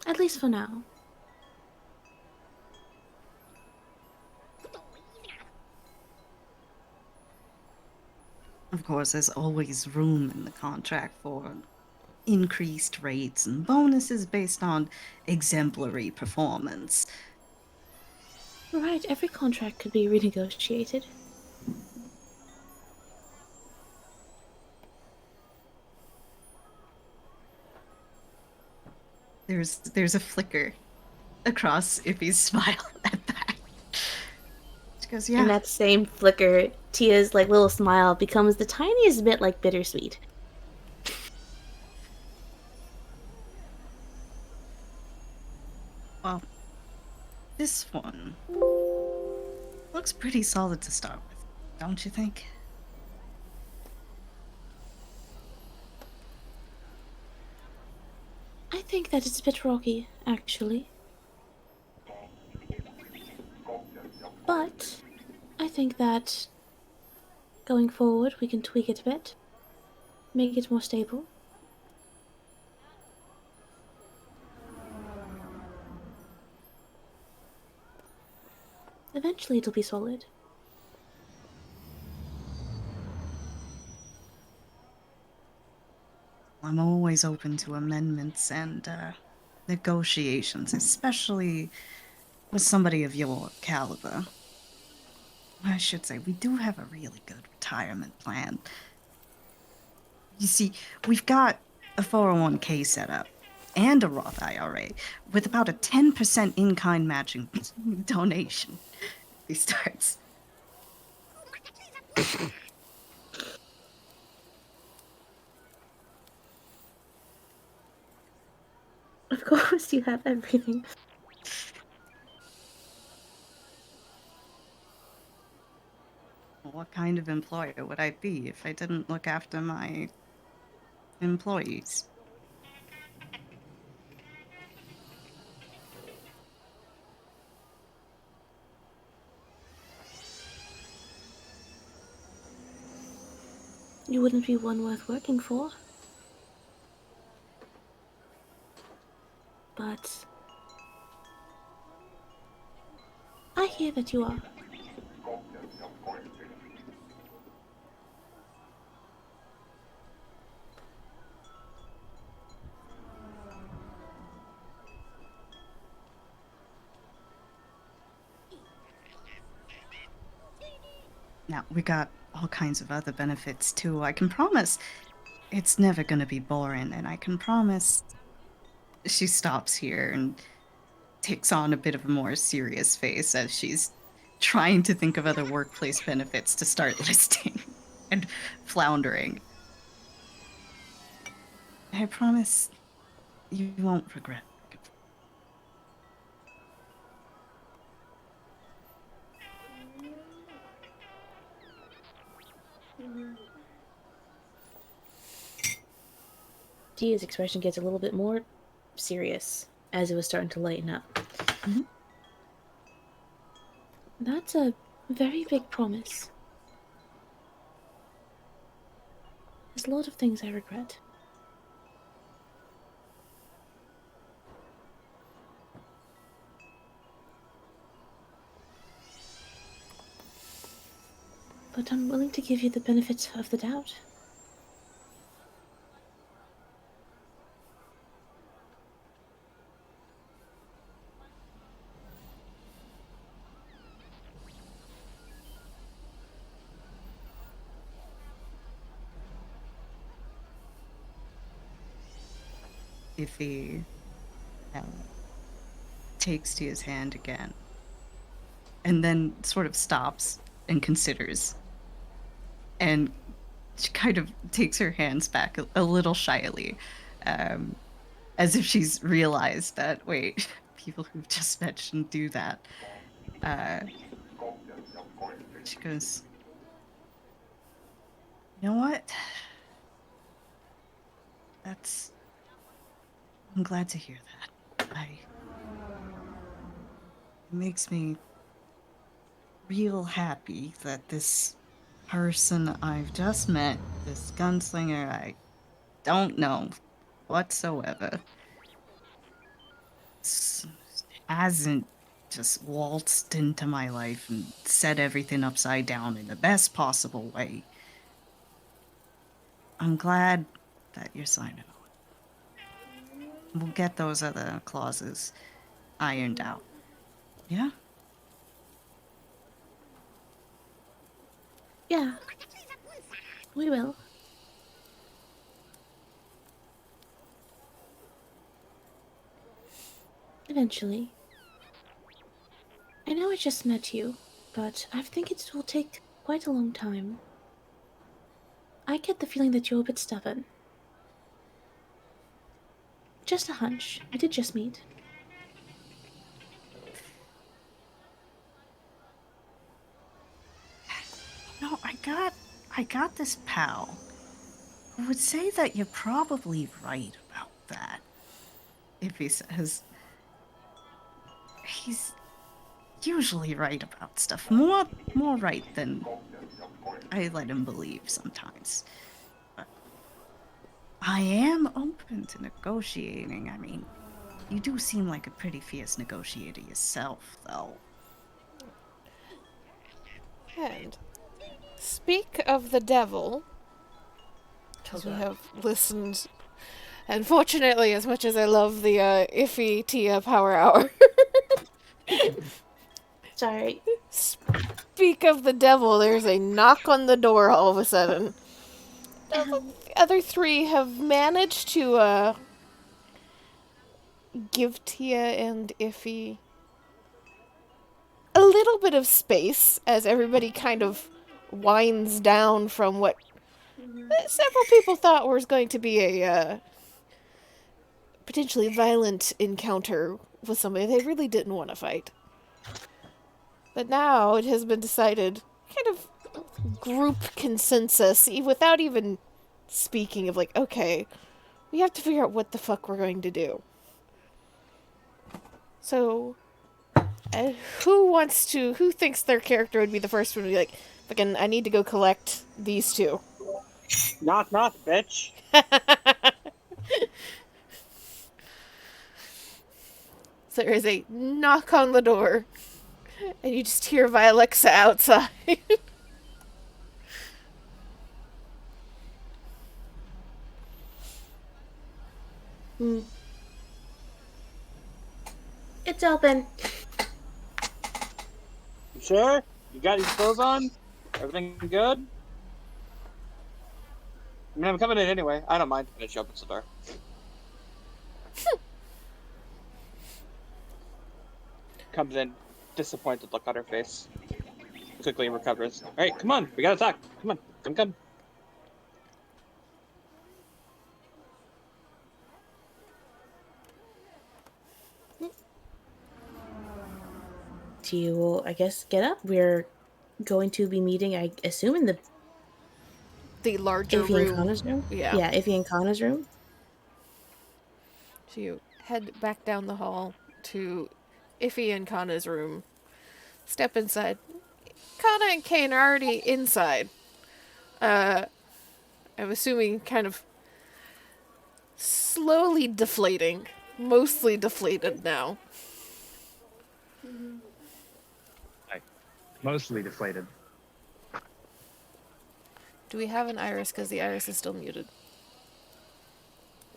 At least for now. Of course, there's always room in the contract for increased rates and bonuses based on exemplary performance. Right, every contract could be renegotiated. There's a flicker across Iffy's smile at that. She goes, yeah. And that same flicker, Tia's like little smile becomes the tiniest bit like bittersweet. Well, this one looks pretty solid to start with, don't you think? I think that it's a bit rocky, actually. But I think that going forward we can tweak it a bit, make it more stable. Eventually it'll be solid. I'm always open to amendments and negotiations, especially with somebody of your caliber. I should say, we do have a really good retirement plan. You see, we've got a 401k set up and a Roth IRA with about a 10% in-kind matching donation. He starts. Of course you have everything. What kind of employer would I be if I didn't look after my employees? You wouldn't be one worth working for. But I hear that you are. Now, we got all kinds of other benefits too. I can promise it's never gonna be boring, and I can promise. She stops here and takes on a bit of a more serious face as she's trying to think of other workplace benefits to start listing and floundering. I promise you won't regret. Tia's expression gets a little bit more serious as it was starting to lighten up. Mhm. That's a very big promise. There's a lot of things I regret. But I'm willing to give you the benefit of the doubt. Iffy takes Tia's hand again, and then sort of stops and considers, and she kind of takes her hands back a little shyly, as if she's realized that, wait, people who've just met shouldn't do that. She goes, you know what? I'm glad to hear that. It makes me real happy that this person I've just met, this gunslinger I don't know whatsoever, hasn't just waltzed into my life and set everything upside down in the best possible way. I'm glad that you're signing on. We'll get those other clauses ironed out. Yeah? Yeah. We will. Eventually. I know I just met you, but I think it will take quite a long time. I get the feeling that you're a bit stubborn. Just a hunch. I did just meet. No, I got this pal who would say that you're probably right about that. If he says he's usually right about stuff. More right than I let him believe sometimes. But I am open to negotiating. I mean, you do seem like a pretty fierce negotiator yourself, though. And speak of the devil, because we have listened, and fortunately, as much as I love the Iffy Tia Power Hour, Sorry. speak of the devil, there's a knock on the door all of a sudden. The other three have managed to give Tia and Iffy a little bit of space as everybody kind of winds down from what several people thought was going to be a potentially violent encounter with somebody they really didn't want to fight. But now it has been decided, kind of group consensus, without even speaking of like, okay, we have to figure out what the fuck we're going to do. So, who thinks their character would be the first one to be like, fucking, I need to go collect these two? Knock, knock, bitch. So there is a knock on the door, and you just hear Vialexa outside. It's open. You sure? You got your clothes on? Everything good? I mean, I'm coming in anyway. I don't mind when she opens the door. Comes in, disappointed look on her face. Quickly recovers. Alright, come on, we gotta talk. Come on, come. You will, I guess, get up. We're going to be meeting, I assume, in the larger Iffy and room. Kanna's room? Yeah. Yeah, Iffy and Kanna's room. So you head back down the hall to Iffy and Kanna's room. Step inside. Kanna and Kane are already inside. I'm assuming kind of slowly deflating. Mostly deflated now. Mostly deflated. Do we have an iris? Because the iris is still muted.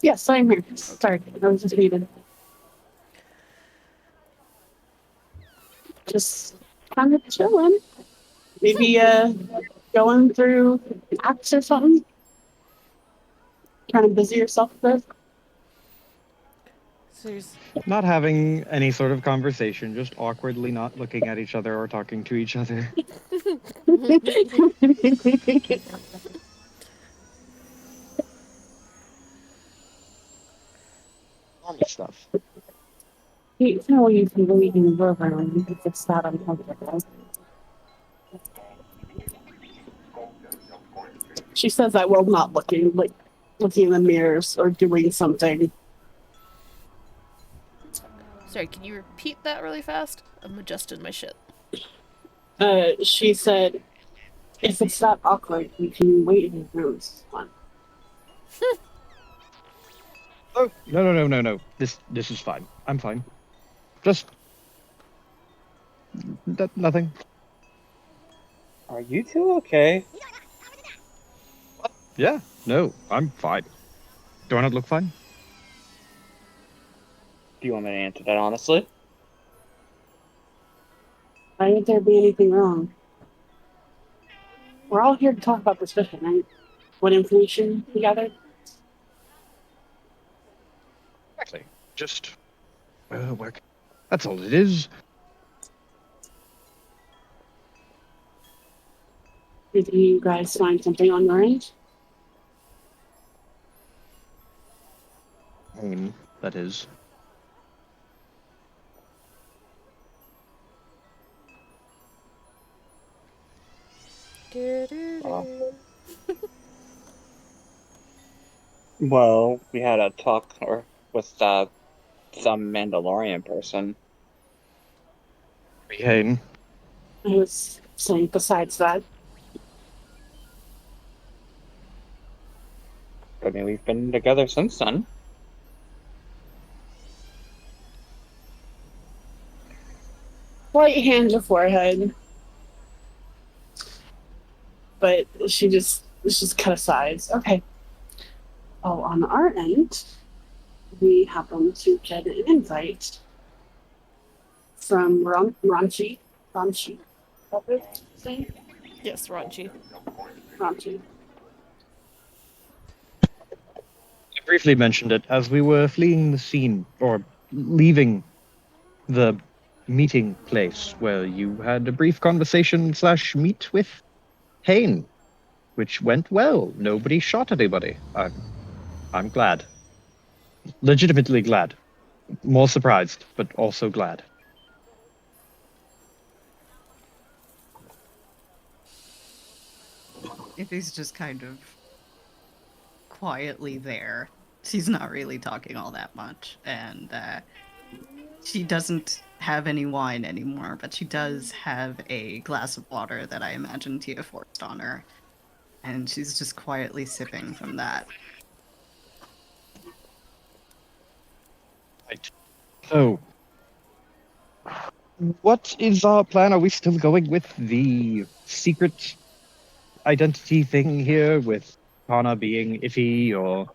Yes, I'm here. Sorry, I was just muted. Just kind of chilling. Maybe going through apps or something. Trying to busy yourself with. There's Not having any sort of conversation, just awkwardly not looking at each other or talking to each other. Normal stuff. You know, you can believe in Rover and if it's not uncomfortable. She says that while not looking, like looking in the mirrors or doing something. sorry, can you repeat that really fast? I'm adjusting my shit. She said, if it's not awkward, you can wait in the rooms. Oh, no. This is fine. I'm fine. Just nothing. Are you two okay? Yeah, no, I'm fine. Do I not look fine? Do you want me to answer that honestly? Why would there be anything wrong? We're all here to talk about this mission, right? What information we gathered? Exactly. Just work. That's all it is. Did you guys find something on your end? That is. Well, we had a talk with some Mandalorian person. Hayden. I was saying, besides that, I mean, we've been together since then. slight hand to forehead. But she just cut aside. Okay. Oh, on our end, we happen to get an invite from Ranchi. Ranchi. What was it saying? Yes, Ranchi. Ranchi. I briefly mentioned it as we were fleeing the scene, or leaving the meeting place where you had a brief conversation / meet with Hayne, which went well. Nobody shot anybody. I'm glad. Legitimately glad. More surprised, but also glad. If he's just kind of quietly there, she's not really talking all that much, and she doesn't have any wine anymore, but she does have a glass of water that I imagine Tia forced on her, and she's just quietly sipping from that. Right. So, what is our plan? Are we still going with the secret identity thing here, with Kana being iffy, or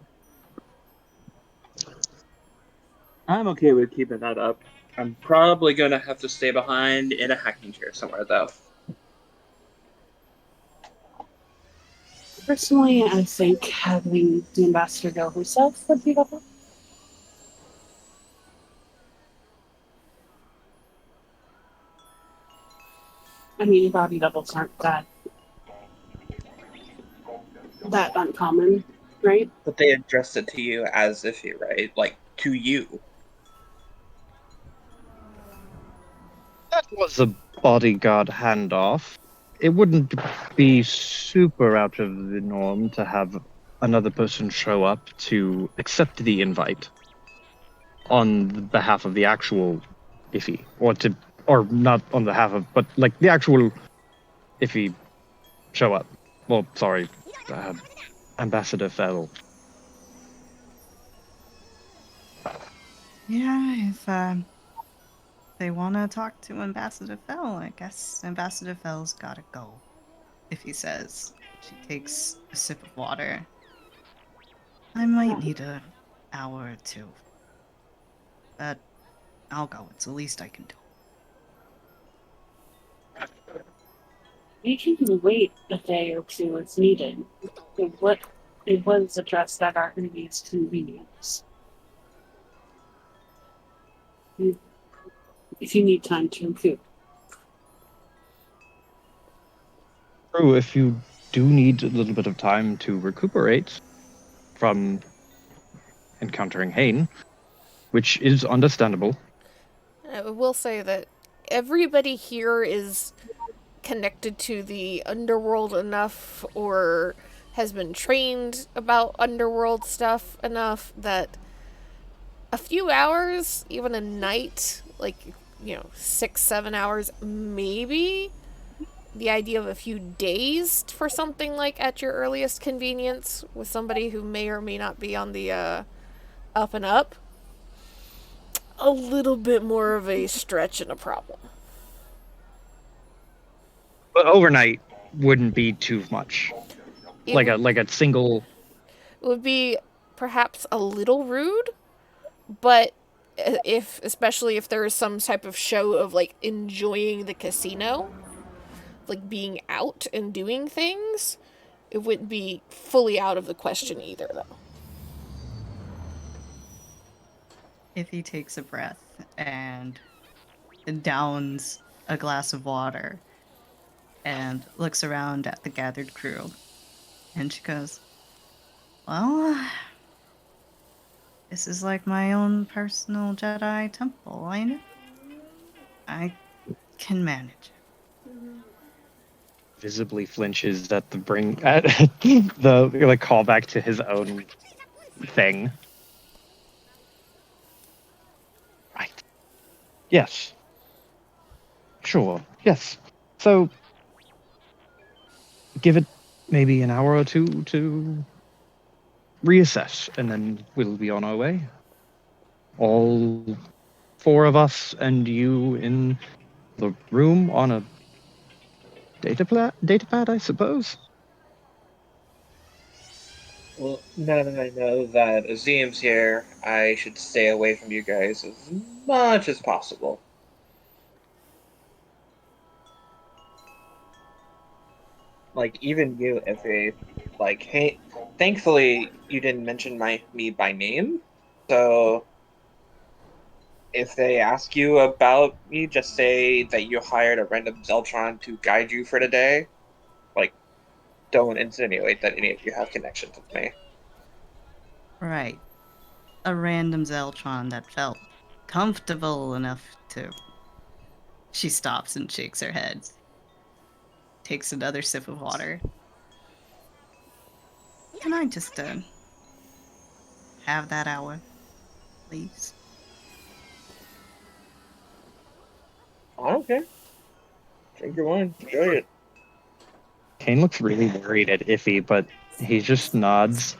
I'm okay with keeping that up. I'm probably gonna have to stay behind in a hacking chair somewhere, though. Personally, I think having the ambassador go herself would be better. I mean, body doubles aren't that uncommon, right? But they addressed it to you as if you, right? Like, to you. that was a bodyguard handoff. It wouldn't be super out of the norm to have another person show up to accept the invite on behalf of the actual iffy, or not on behalf of, but like the actual iffy show up. Well, sorry, Ambassador Fell. Yeah, if they want to talk to Ambassador Fell, I guess Ambassador Fell's gotta go. If he says. She takes a sip of water. I might need an hour or two. But I'll go. It's the least I can do. We can wait a day or two if needed. It was addressed at our earliest convenience. if you need time to recoup. True, if you do need a little bit of time to recuperate from encountering Hain, which is understandable. I will say that everybody here is connected to the underworld enough or has been trained about underworld stuff enough that a few hours, even a night, like, 6, 7 hours, maybe. The idea of a few days for something like at your earliest convenience with somebody who may or may not be on the up and up, a little bit more of a stretch and a problem. But overnight wouldn't be too much. It Like a single. would be perhaps a little rude, but if especially if there is some type of show of like enjoying the casino, like being out and doing things, it wouldn't be fully out of the question either, though. If he takes a breath and downs a glass of water and looks around at the gathered crew, and she goes, "Well, this is like my own personal Jedi temple, ain't it? I can manage." Visibly flinches at the callback to his own thing. Right. Yes. Sure. Yes. So give it maybe an hour or two to reassess, and then we'll be on our way. All four of us and you in the room on a data pad, I suppose. Well, now that I know that Azim's here, I should stay away from you guys as much as possible. Like, even you, Effie, like, hey, thankfully you didn't mention me by name, so if they ask you about me, just say that you hired a random Zeltron to guide you for the day. Like, don't insinuate that any of you have connections with me. Right. A random Zeltron that felt comfortable enough to. She stops and shakes her head. Takes another sip of water. Can I just have that hour, please? I don't care. Drink your wine. Enjoy it. Kane looks really worried at Iffy, but he just nods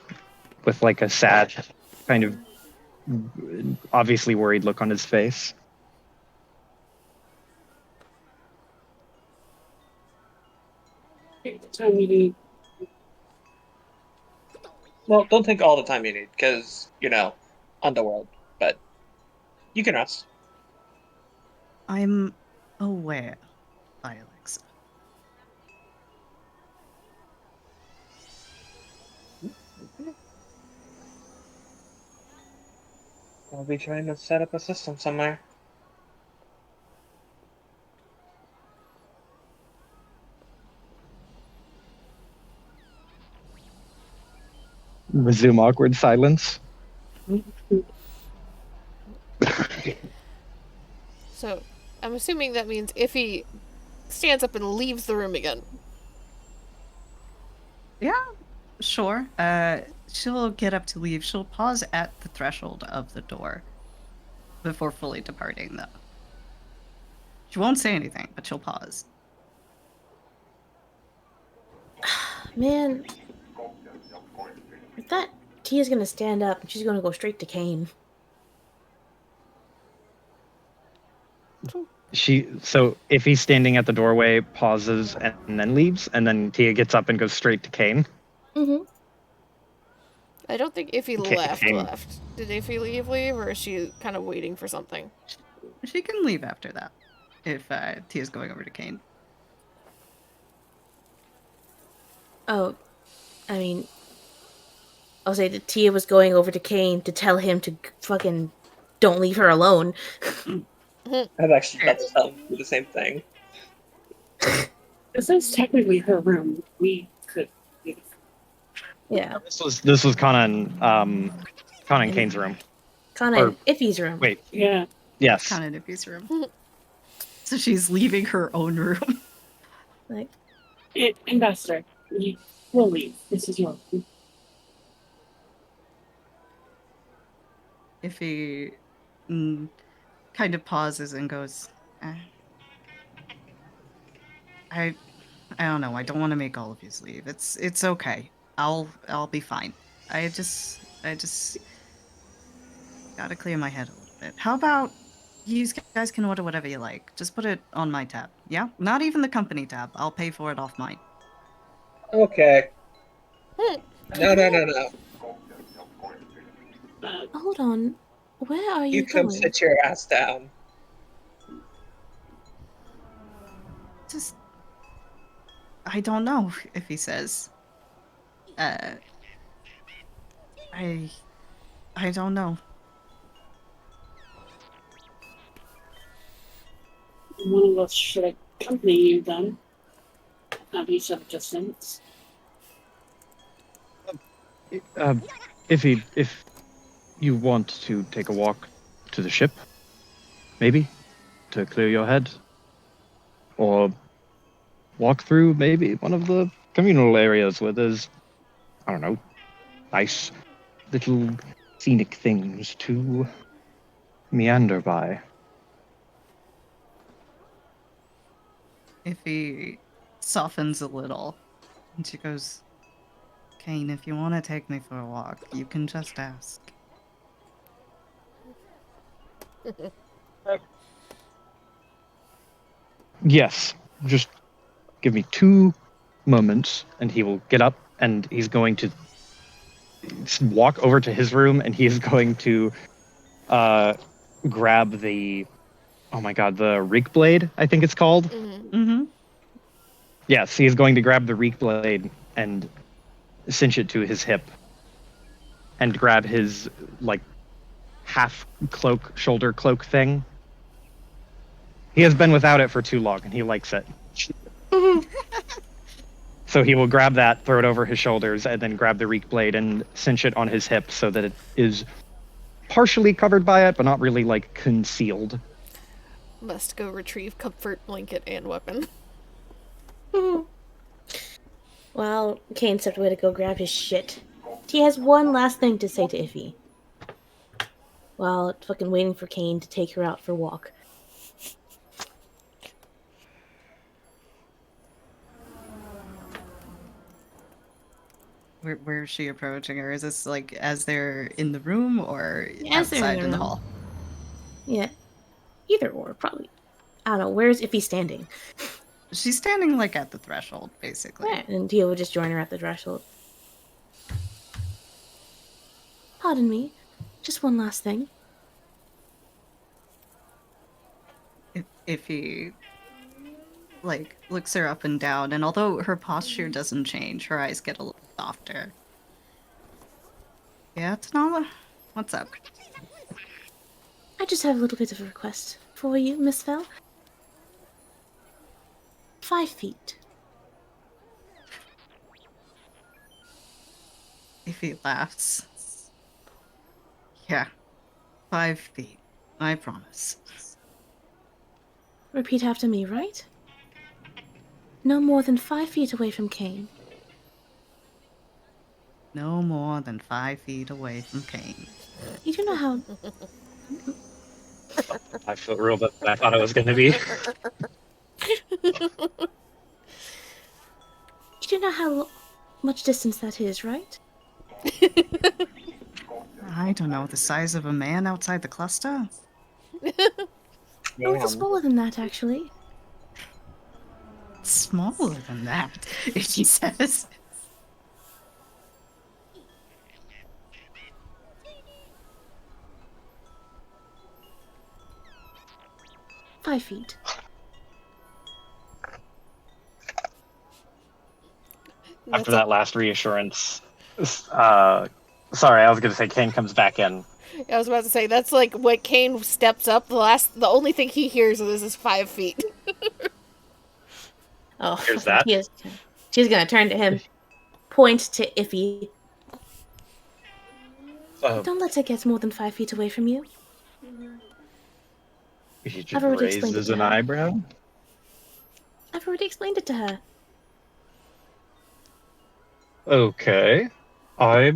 with like a sad, kind of obviously worried look on his face. Take the time you need. Well, don't take all the time you need, because, underworld. But you can rest. I'm aware, Alexa. I'll be trying to set up a system somewhere. Resume awkward silence. So, I'm assuming that means if he stands up and leaves the room again. Yeah, sure. She'll get up to leave. She'll pause at the threshold of the door before fully departing, though. She won't say anything, but she'll pause. Man, I thought Tia's gonna stand up and she's gonna go straight to Kane. So if he's standing at the doorway, pauses and then leaves, and then Tia gets up and goes straight to Kane. Mm-hmm. I don't think Iffy left. Kane. Did Iffy leave, or is she kind of waiting for something? She can leave after that, if Tia's going over to Kane. Oh, I mean, I'll say that Tia was going over to Kane to tell him to fucking don't leave her alone. That's the same thing. This is technically her room. We could. Yeah. This was Conan and Kane's room. Connor, Or- Iffy's room. Wait, Yeah. yes. Kind of Nippy's room. So she's leaving her own room. Like, Investor, we'll leave. This is your room. If he kind of pauses and goes, I don't know. I don't want to make all of you leave. It's okay. I'll be fine. I just gotta clear my head a little bit. How about you guys can order whatever you like. Just put it on my tab. Yeah? Not even the company tab. I'll pay for it off mine. Okay. No. hold on. Where are you You come going? sit your ass down. Just I don't know if he says. I don't know. One of us should accompany you then. At least at a distance. If you want to take a walk to the ship, maybe, to clear your head, or walk through maybe one of the communal areas where there's, I don't know, nice little scenic things to meander by. If he softens a little, and she goes, Kane, if you want to take me for a walk, you can just ask. Yes, just give me 2 moments, and he will get up, and he's going to walk over to his room, and he is going to grab the, oh my god, the reek blade, I think it's called. Mm-hmm. Yes, he is going to grab the reek blade and cinch it to his hip, and grab his like half cloak, shoulder cloak thing. He has been without it for too long, and he likes it. So he will grab that, throw it over his shoulders, and then grab the reek blade and cinch it on his hip so that it is partially covered by it, but not really like concealed. Must go retrieve comfort blanket and weapon. Well, Kane stepped away to go grab his shit. He has one last thing to say to Iffy. While fucking waiting for Kane to take her out for a walk. Where is she approaching her? Is this like as they're in the room or As they're in outside the in the room. hall? Yeah. Either or, probably. I don't know. Where's Iffy standing? She's standing like at the threshold, basically. Yeah, and Dio would just join her at the threshold. Pardon me. Just one last thing. If he like looks her up and down, and although her posture doesn't change, her eyes get a little softer. Yeah, Tanala? What's up? I just have a little bit of a request for you, Miss Fell. 5 feet. If he laughs. Yeah. 5 feet. I promise. Repeat after me, right? No more than 5 feet away from Kane. No more than 5 feet away from Kane. You do know how... I feel real that I thought it was going to be. You do know how much distance that is, right? I don't know, the size of a man outside the cluster? Oh, it's smaller than that, actually. Smaller than that, he says. Five feet. After that last reassurance, sorry, I was going to say Kane comes back in I was about to say that's like when Kane steps up. The only thing he hears is 5 feet. Oh, Here's fucking that. She's gonna turn to him, point to Iffy. Don't let her get more than 5 feet away from you. He just I've already explained it raises to an her. eyebrow. I've already explained it to her. Okay. I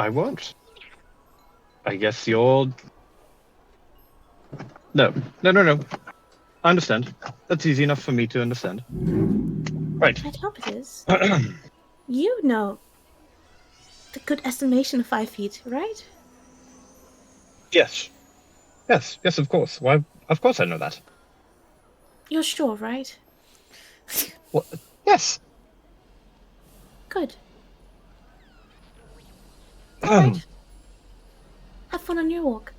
won't. I guess you're. No. I understand. That's easy enough for me to understand. Right. I'd hope it is. You know the good estimation of 5 feet, right? Yes. Yes, of course. Why, of course I know that. You're sure, right? What? Yes. Good. All right. Have fun on your walk.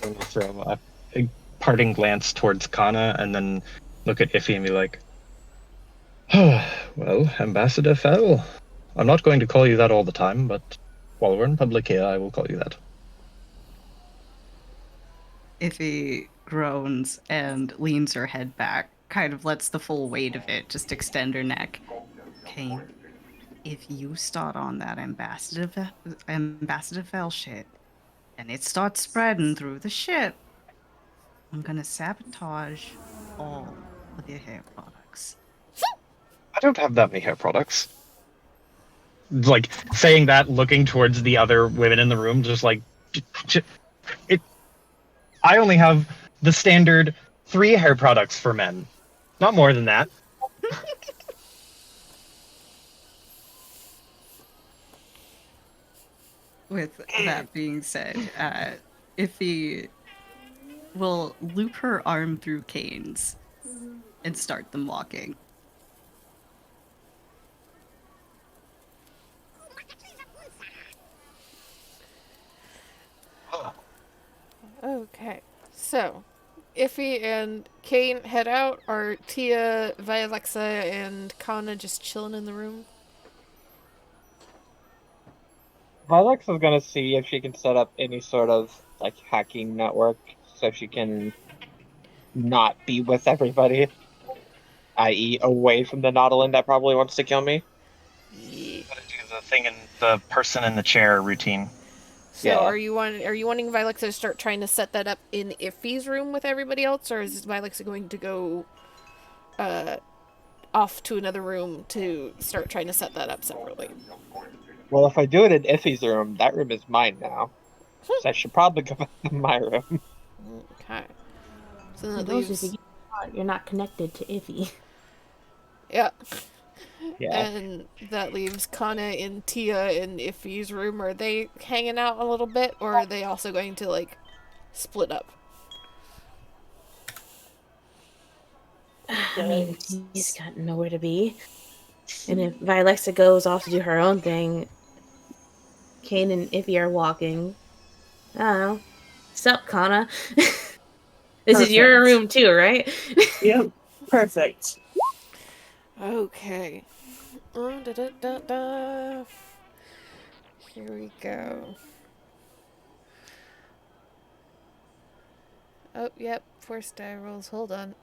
I'm gonna throw a parting glance towards Kana and then look at Iffy and be like, well, Ambassador Fell. I'm not going to call you that all the time, but while we're in public here, I will call you that. Iffy groans and leans her head back, kind of lets the full weight of it just extend her neck. Kane, if you start on that Ambassador Fell shit, and it starts spreading through the ship, I'm gonna sabotage all of your hair products. I don't have that many hair products. Like, saying that, looking towards the other women in the room, just like, I only have the standard 3 hair products for men. Not more than that. With that being said, Iffy will loop her arm through Kane's and start them walking. Okay, so Iffy and Kane head out. Are Tia, Vialexa, and Kana just chilling in the room? Vilex is gonna see if she can set up any sort of like hacking network so she can not be with everybody, i.e., away from the Nautilin that probably wants to kill me. Yeah. Gotta do the thing in the person in the chair routine. So Yeah. are you wanting Vilexa to start trying to set that up in Iffy's room with everybody else, or is Vilexa going to go off to another room to start trying to set that up separately? Well, if I do it in Iffy's room, that room is mine now. So I should probably go back to my room. Okay. So that And also, if leaves. you get caught, you're not connected to Iffy. Yeah. Yeah. And that leaves Kana and Tia in Iffy's room. Are they hanging out a little bit, or are they also going to, like, split up? I mean, he's got nowhere to be. And if Vilexa goes off to do her own thing, Kane and Iffy are walking. I don't know. Sup, Kana? This is your Perfect. room too, right? Yep. Perfect. Okay. Da. Here we go. Oh, yep. Force die rolls. Hold on.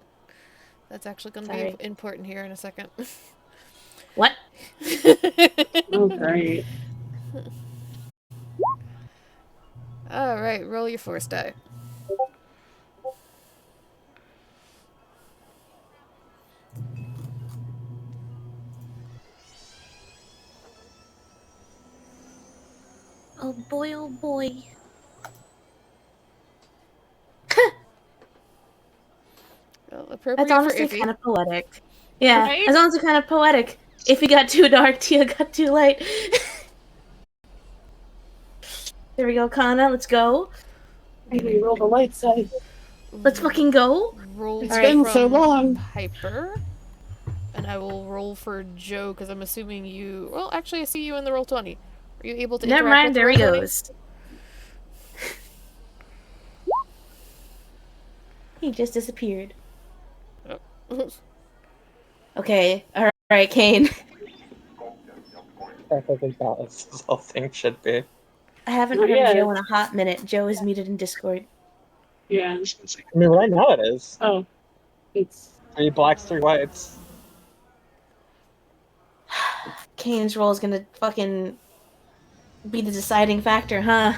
That's actually going to Sorry. be important here in a second. What? Oh, great. Alright, roll your force die. Oh boy, oh boy. Well, That's appropriate honestly for Iffy. kind of poetic. Yeah, Right? that's honestly kind of poetic. If you got too dark, Tia got too light. There we go, Kana. Let's go. Maybe roll the light side. Let's fucking go. Roll It's All right. been so from long. Piper. And I will roll for Joe, because I'm assuming you... Well, actually, I see you in the Roll20. Are you able to Never interact mind. with There the he Roll20? goes. He just disappeared. Oh. Okay. All right, Kane. perfectly balanced as all things should be. I haven't Not heard yet. Joe in a hot minute. Joe is muted in Discord. Yeah. I mean, right now it is. Oh, it's 3 blacks, 3 whites. Kane's roll is gonna fucking be the deciding factor, huh?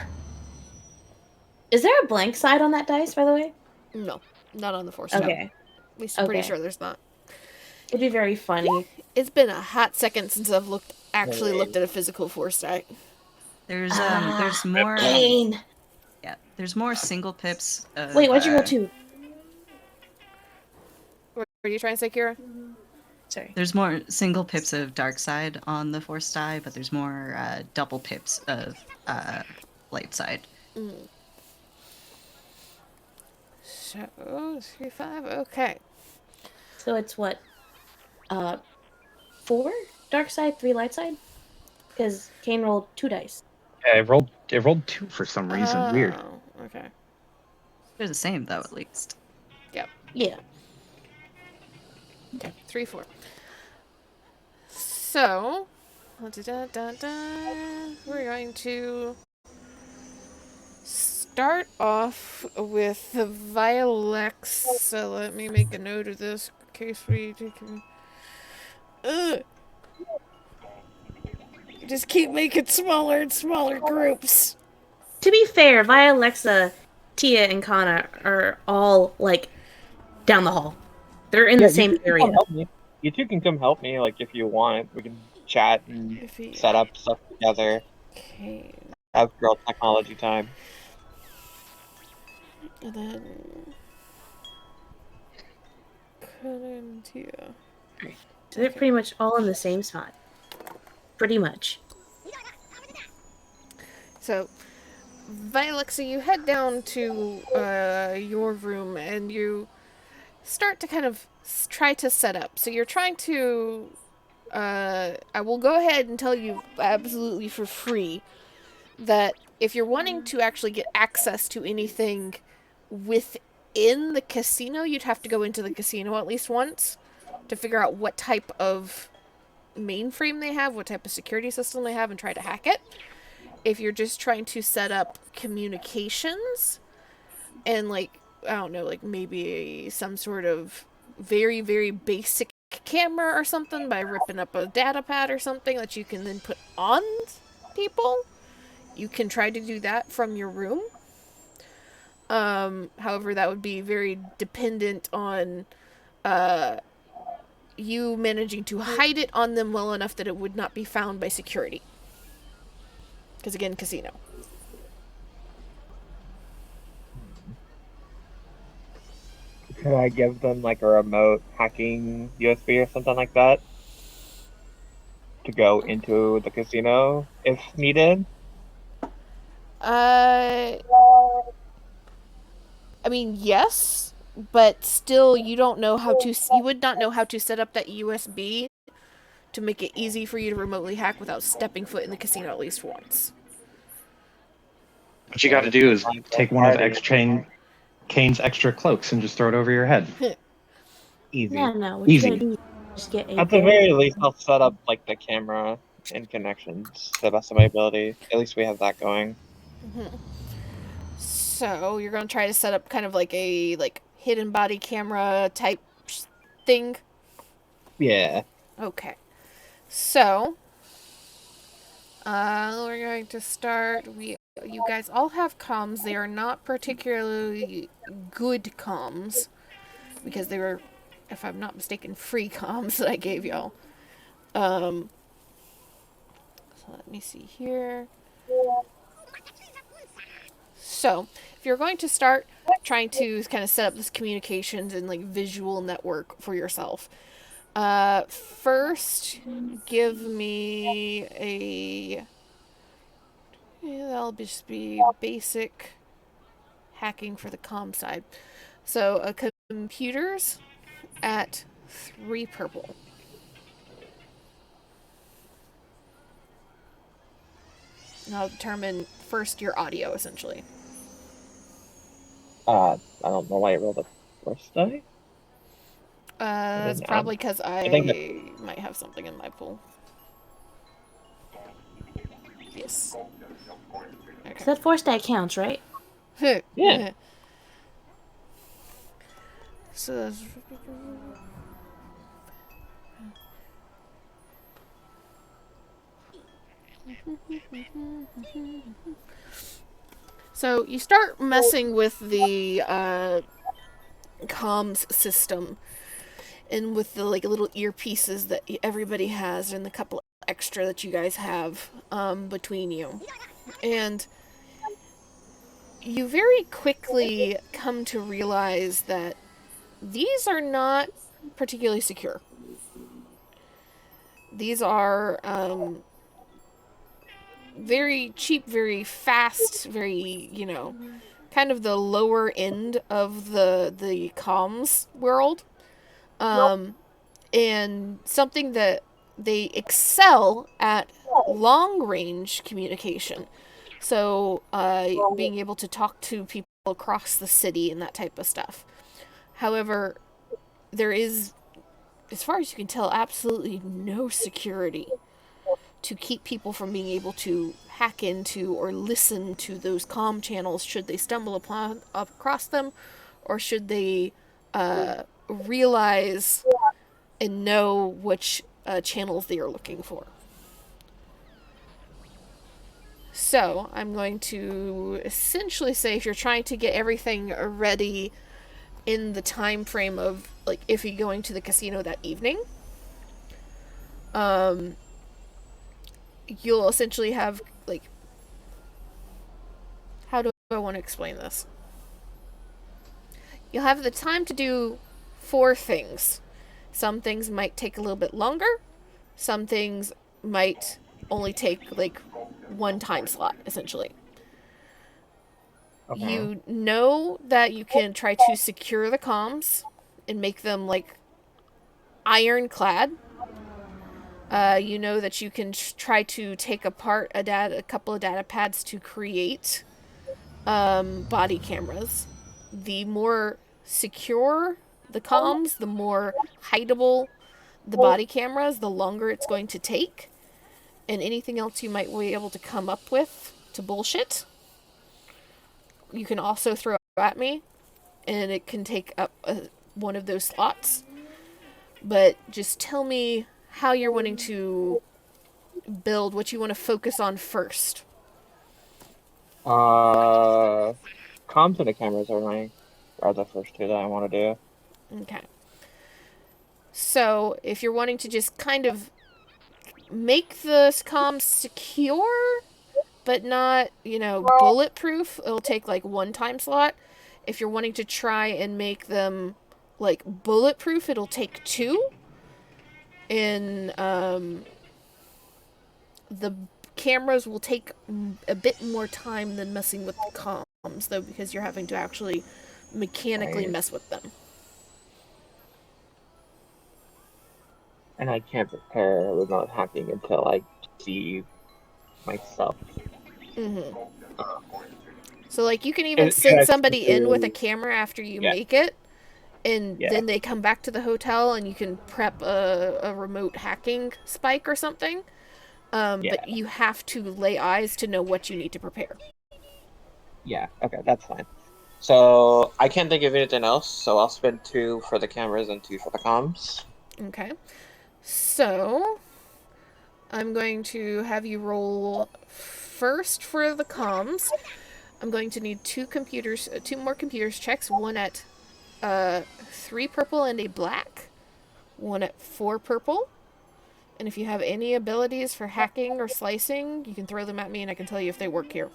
Is there a blank side on that dice, by the way? No, not on the force die. Okay. At least I'm pretty Okay. sure there's not. It'd be very funny. It's been a hot second since I've actually looked at a physical force die. There's more. Kane! Yeah, there's more single pips. Of, Wait, what'd you roll to? What were you trying to say, Kira? Sorry. There's more single pips of dark side on the force die, but there's more double pips of light side. So 3, 5. Okay. So it's what? 4 dark side, 3 light side? Because Kane rolled 2 dice. Yeah, it rolled 2 for some reason. Weird. Oh, okay. They're the same though, at least. Yeah. Okay, 3, 4. So, we're going to start off with the Vilex. So let me make a note of this in case we can. Just keep making smaller and smaller groups. To be fair, Via, Alexa, Tia, and Kana are all, like, down the hall. They're in the same area. You two can come help me, like, if you want. We can chat and set up stuff together. Okay. Have girl technology time. And then Kana and Tia. So they're pretty much all in the same spot. Pretty much. So, Vilexa, you head down to your room and you start to kind of try to set up. So you're trying to. I will go ahead and tell you absolutely for free that if you're wanting to actually get access to anything within the casino, you'd have to go into the casino at least once to figure out what type of mainframe they have, what type of security system they have, and try to hack it. If you're just trying to set up communications and, like, I don't know, like maybe some sort of very, very basic camera or something by ripping up a data pad or something that you can then put on people, you can try to do that from your room. However, that would be very dependent on you managing to hide it on them well enough that it would not be found by security. Because again, casino. Could I give them like a remote hacking USB or something like that to go into the casino if needed? I mean, yes, but still, you don't know how to. You would not know how to set up that USB to make it easy for you to remotely hack without stepping foot in the casino at least once. What you got to do is take one of Kane's extra cloaks and just throw it over your head. Easy. No. What Easy. you gotta do is just get a At the very least, I'll set up like the camera and connections to the best of my ability. At least we have that going. So you're gonna try to set up kind of like a hidden body camera type thing. Yeah. Okay. So we're going to start. You guys all have comms. They are not particularly good comms because they were, if I'm not mistaken, free comms that I gave y'all. So let me see here. So, if you're going to start trying to kind of set up this communications and like visual network for yourself, first give me a. That'll just be basic hacking for the comm side. So, computers at 3 purple. And I'll determine first your audio, essentially. I don't know why I rolled a first die. That's probably because I think might have something in my pool. Yes. So that force die counts, right? Yeah. So that's... So you start messing with the comms system and with the like little earpieces that everybody has and the couple extra that you guys have between you. And you very quickly come to realize that these are not particularly secure. These are very cheap, very fast, very, kind of the lower end of the comms world. And something that they excel at long range communication. So, being able to talk to people across the city and that type of stuff. However, there is, as far as you can tell, absolutely no security to keep people from being able to hack into or listen to those comm channels should they stumble upon across them, or should they realize and know which channels they are looking for. So I'm going to essentially say, if you're trying to get everything ready in the time frame of like if you're going to the casino that evening, you'll essentially have like, how do I want to explain this? You'll have the time to do 4 things. Some things might take a little bit longer. Some things might only take like 1 time slot, essentially. Okay. You know that you can try to secure the comms and make them like ironclad. You know that you can try to take apart a couple of data pads to create body cameras. The more secure the comms, the more hideable the body cameras, the longer it's going to take. And anything else you might be able to come up with to bullshit, you can also throw at me, and it can take up one of those slots. But just tell me how you're wanting to build, what you want to focus on first. Comms and the cameras are the first 2 that I want to do. Okay. So, if you're wanting to just kind of make the comms secure, but not, bulletproof, it'll take like 1 time slot. If you're wanting to try and make them like bulletproof, it'll take 2. And the cameras will take a bit more time than messing with the comms, though, because you're having to actually mechanically Right. mess with them. And I can't prepare remote hacking until I see myself. Mm-hmm. So, like, you can even Should send I somebody in with a do- camera after you Yeah. make it, and Yeah. then they come back to the hotel, and you can prep a remote hacking spike or something. Yeah. But you have to lay eyes to know what you need to prepare. Yeah. Okay, that's fine. So I can't think of anything else, so I'll spend 2 for the cameras and 2 for the comms. Okay. So, I'm going to have you roll first for the comms. I'm going to need 2 more computers checks. One at 3 purple and a black. One at 4 purple. And if you have any abilities for hacking or slicing, you can throw them at me and I can tell you if they work here.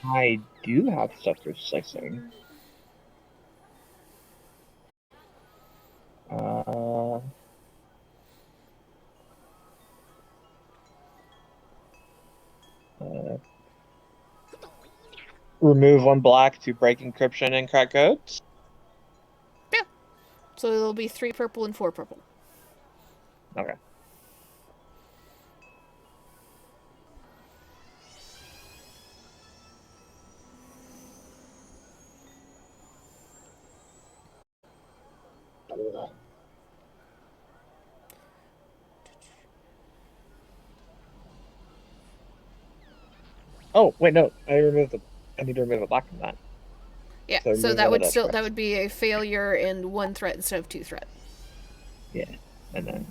I do have stuff for slicing. Uh, remove 1 black to break encryption and crack codes. Yeah. So it'll be 3 purple and 4 purple. Okay. Oh, wait, no. I need to remove a black from that. Yeah, So so remove that one of would those still, that threats. would be a failure and 1 threat instead of 2 threat. Yeah. And then.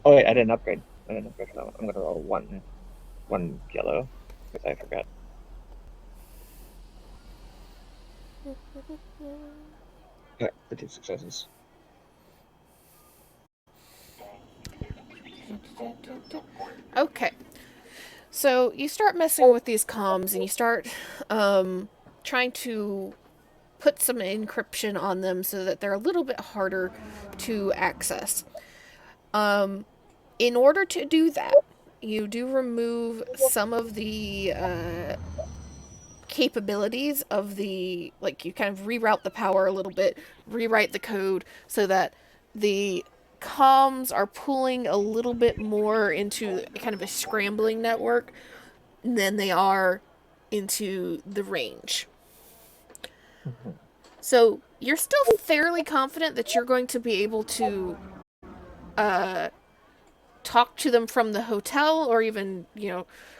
Oh, wait, I didn't upgrade. For that one. I'm gonna roll one yellow because I forgot. Okay, the 2 successes. Okay. So you start messing with these comms and you start trying to put some encryption on them so that they're a little bit harder to access. In order to do that, you do remove some of the capabilities of the, like, you kind of reroute the power a little bit, rewrite the code so that the comms are pulling a little bit more into kind of a scrambling network than they are into the range. So you're still fairly confident that you're going to be able to talk to them from the hotel, or even,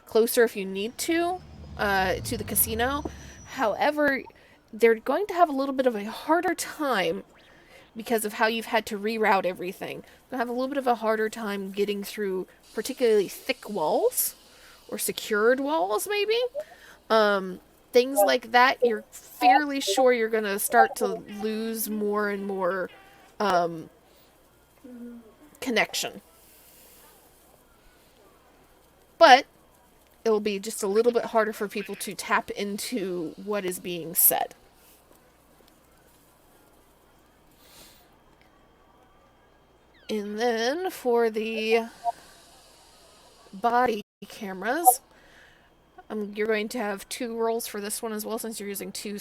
closer if you need to the casino. However, they're going to have a little bit of a harder time because of how you've had to reroute everything. They'll have a little bit of a harder time getting through particularly thick walls or secured walls, maybe. Things like that, you're fairly sure you're going to start to lose more and more connection. But it'll be just a little bit harder for people to tap into what is being said. And then for the body cameras, you're going to have 2 rolls for this one as well, since you're using two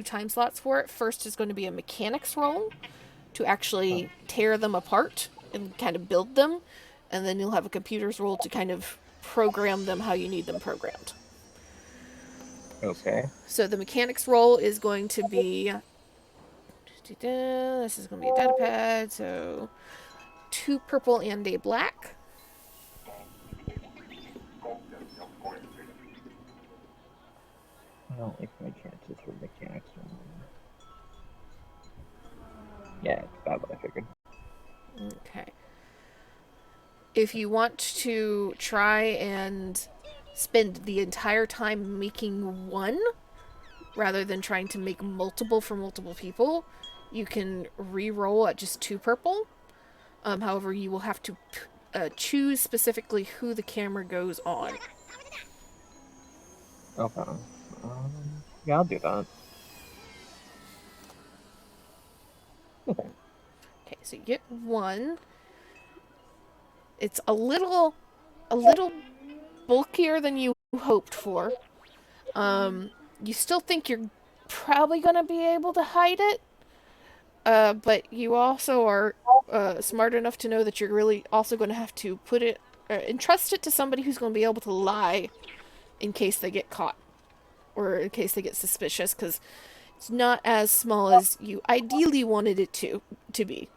time slots for it. First is going to be a mechanics roll to actually tear them apart and kind of build them, and then you'll have a computer's roll to kind of program them how you need them programmed. Okay. So the mechanics roll is going to be, this is going to be a data pad, so 2 purple and a black. I don't like my chances for mechanics. Yeah, it's about what I figured. Okay. If you want to try and spend the entire time making one, rather than trying to make multiple for multiple people, you can re-roll at just 2 purple. However, you will have to choose specifically who the camera goes on. Okay. Yeah, I'll do that. Okay. Okay, so you get 1. It's a little bulkier than you hoped for. You still think you're probably going to be able to hide it, but you also are smart enough to know that you're really also going to have to put it, entrust it to somebody who's going to be able to lie in case they get caught, or in case they get suspicious, because it's not as small as you ideally wanted it to be.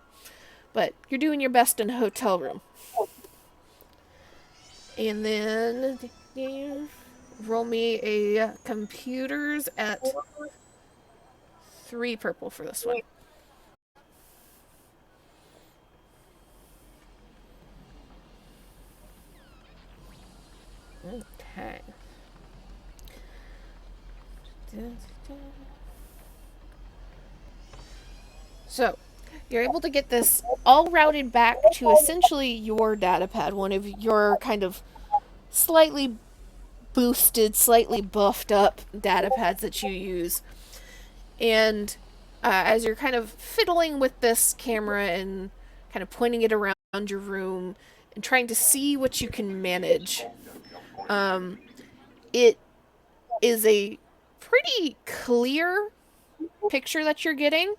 But you're doing your best in a hotel room. And then roll me a computers at 3 purple for this one. Okay. So, you're able to get this all routed back to essentially your datapad, one of your kind of slightly boosted, slightly buffed up datapads that you use. And as you're kind of fiddling with this camera and kind of pointing it around your room and trying to see what you can manage, it is a pretty clear picture that you're getting.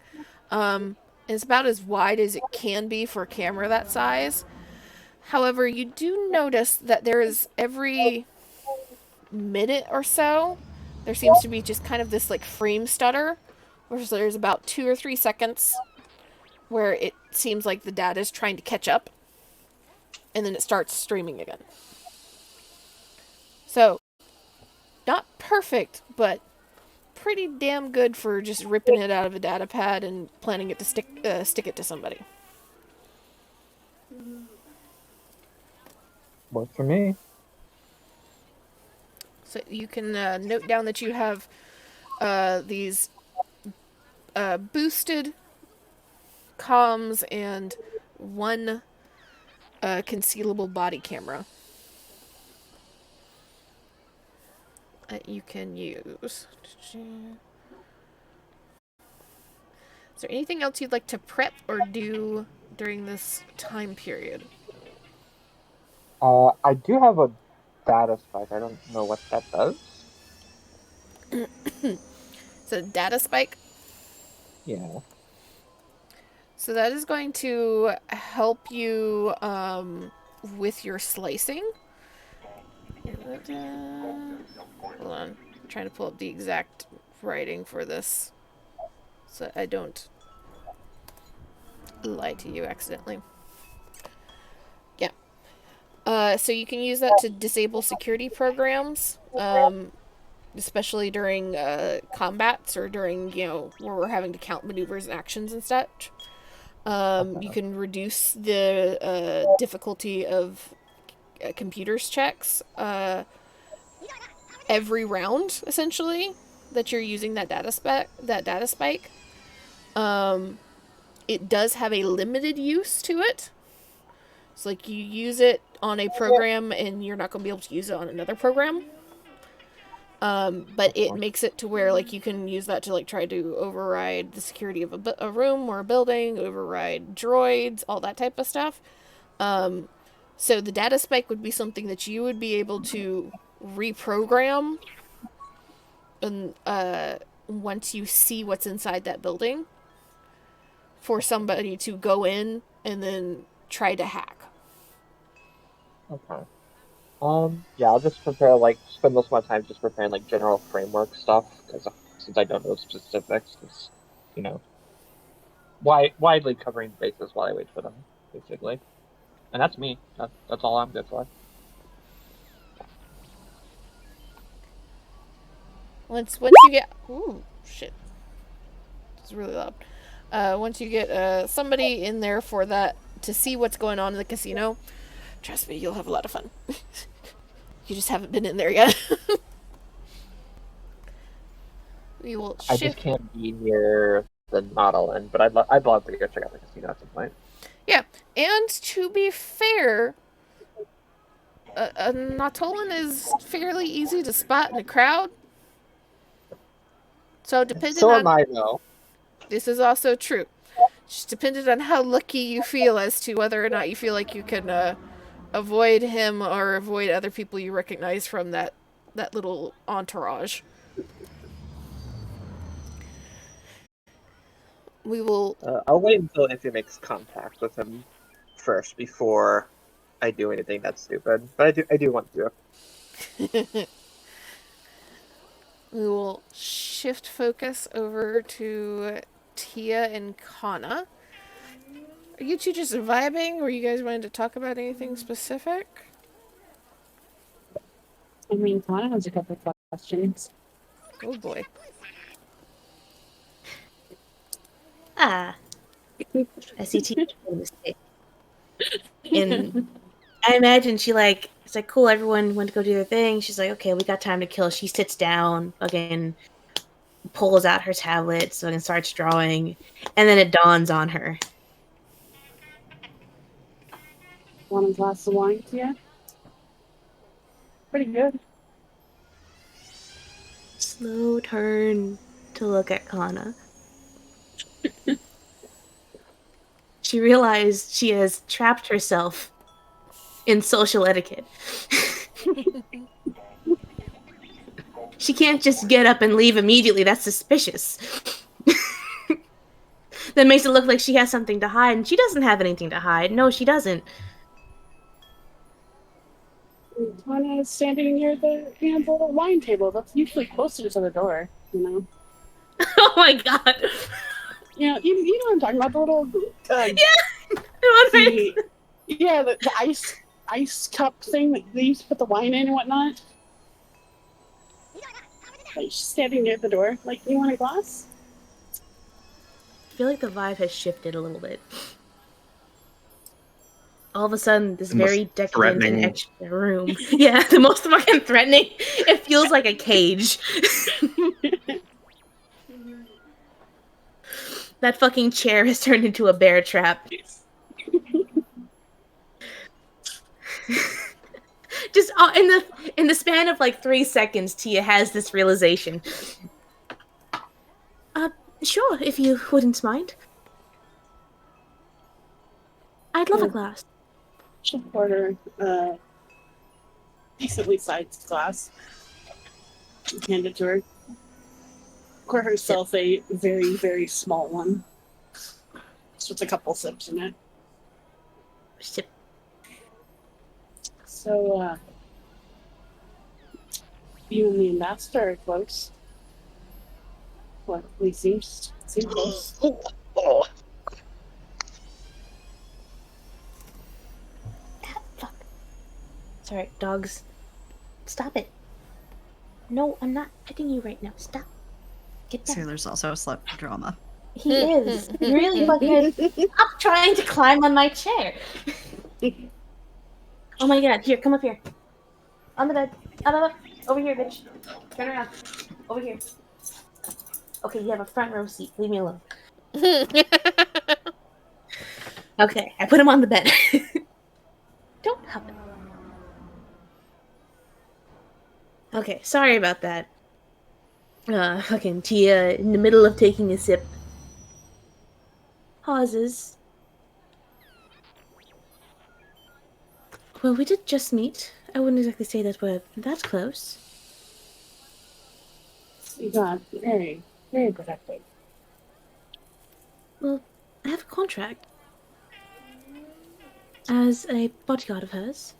It's about as wide as it can be for a camera that size. However, you do notice that there is every minute or so, there seems to be just kind of this like frame stutter, where there's about 2 or 3 seconds where it seems like the data is trying to catch up. and then it starts streaming again. So, not perfect, but pretty damn good for just ripping it out of a data pad and planning it to stick it to somebody. Worked for me. So you can note down that you have these boosted comms and one concealable body camera that you can use. Is there anything else you'd like to prep or do during this time period? I do have a data spike. I don't know what that does. So data spike. Yeah. So that is going to help you with your slicing. Hold on. I'm trying to pull up the exact writing for this so I don't lie to you accidentally. Yeah. So you can use that to disable security programs, especially during combats or during, where we're having to count maneuvers and actions and such. You can reduce the difficulty of computers checks every round, essentially, that you're using that data spike. It does have a limited use to it. It's like you use it on a program and you're not going to be able to use it on another program. But it makes it to where, like, you can use that to, like, try to override the security of a room or a building, override droids, all that type of stuff. So the data spike would be something that you would be able to reprogram and once you see what's inside that building for somebody to go in and then try to hack. Okay. Yeah, I'll just prepare, spend most of my time just preparing, general framework stuff, because since I don't know specifics, it's, widely covering bases while I wait for them, basically. And that's me. That's all I'm good for. Once you get... Ooh, shit. It's really loud. Once you get somebody in there for that, to see what's going on in the casino, trust me, you'll have a lot of fun. You just haven't been in there yet. We will shift. I just can't be near the Nautilin, but I'd love to go check out the casino at some point. Yeah, and to be fair, a Nautilin is fairly easy to spot in a crowd. So depending So on... am I, though. This is also true. Just depending on how lucky you feel as to whether or not you feel like you can avoid him or avoid other people you recognize from that little entourage. We will... I'll wait until Iffy makes contact with him first before I do anything that's stupid. But I do want to. We will shift focus over to Tia and Kana. Are you two just vibing, or you guys wanted to talk about anything specific? I mean, Connor has a couple of questions. Oh boy. I see Tia made a mistake. And I imagine it's like, cool, everyone went to go do their thing. She's like, okay, we got time to kill. She sits down, again, pulls out her tablet, so and starts drawing, and then it dawns on her. Want a glass of wine, Tia? Pretty good. Slow turn to look at Kana. She realized she has trapped herself in social etiquette. She can't just get up and leave immediately. That's suspicious. That makes it look like she has something to hide, and she doesn't have anything to hide. No, she doesn't. Tanya is standing near the little wine table. That's usually closer to the door, Oh my god. You know what I'm talking about? The little... Yeah! the ice ice cup thing that they used to put the wine in and whatnot. Like, she's standing near the door. Like, you want a glass? I feel like the vibe has shifted a little bit. All of a sudden, this The most very decadent and threatening- extra room. Yeah, the most fucking threatening. It feels like a cage. That fucking chair has turned into a bear trap. Just in the span of like 3 seconds, Tia has this realization. Sure, if you wouldn't mind. I'd love a glass. She'll order a decently sized glass. Hand it to her. Pour herself a very, very small one. Just with a couple sips in it. Sip. So, you and the ambassador are close. Well, at least seems close. Fuck. Sorry, dogs. Stop it. No, I'm not petting you right now. Stop. Get down. Sailor's also a slut for drama. He is. Really fucking. Stop trying to climb on my chair. Oh my god, here, come up here. On the bed. Up. Over here, bitch. Turn around. Over here. Okay, you have a front row seat. Leave me alone. Okay, I put him on the bed. Don't help him. Okay, sorry about that. Fucking Tia, in the middle of taking a sip, pauses. Well, we did just meet. I wouldn't exactly say that we're that close. You got very, very protective. Well, I have a contract. As a bodyguard of hers.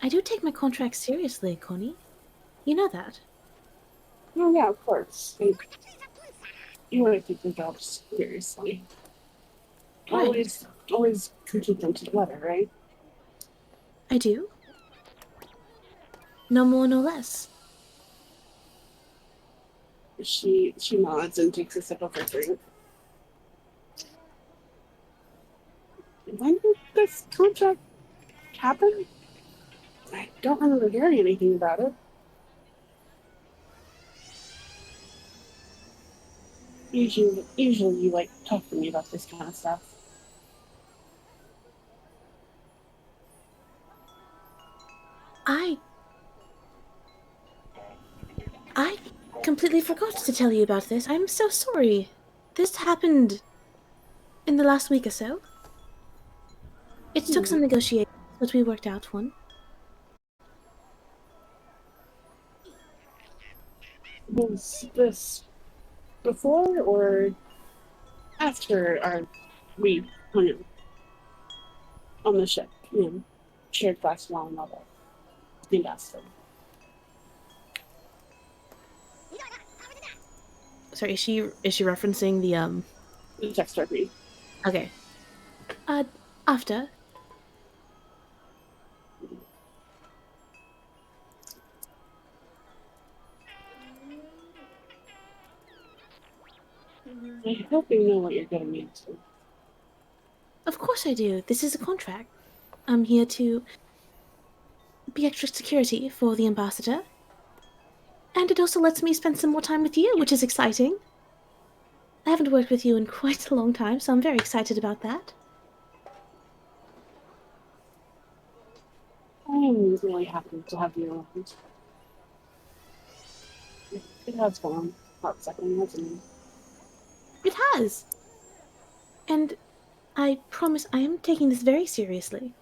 I do take my contract seriously, Connie. You know that. Oh, yeah, of course. You want to take your job seriously. Right. Always complete them to the letter, right? I do. No more, no less. She nods and takes a sip of her drink. When did this contract happen? I don't remember hearing anything about it. Usually you like talk to me about this kind of stuff. I completely forgot to tell you about this. I'm so sorry. This happened in the last week or so. It took some negotiation, but we worked out one. Was this before or after we hung out on the ship? Shared glass long level. The ambassador. Sorry, is she referencing the The text me. Okay. After. I hope you know what you're getting into. Of course I do. This is a contract. I'm here to be extra security for the ambassador. And it also lets me spend some more time with you, which is exciting. I haven't worked with you in quite a long time, so I'm very excited about that. I am really happy to have you around. It has gone hot second, hasn't it? It has! And I promise I am taking this very seriously.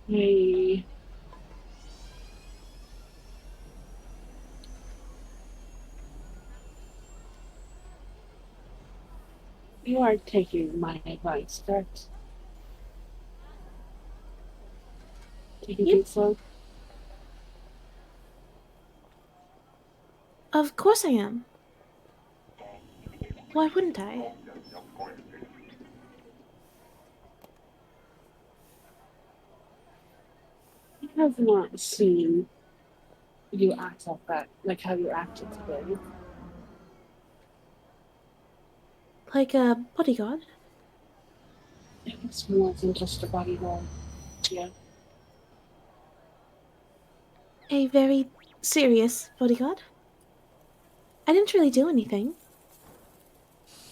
Hey. You are taking my advice, correct? Taking Yep. things slow. Of course I am. Why wouldn't I? I have not seen you act like that, like how you acted today. Like a bodyguard? It's more than just a bodyguard. Yeah. A very serious bodyguard? I didn't really do anything.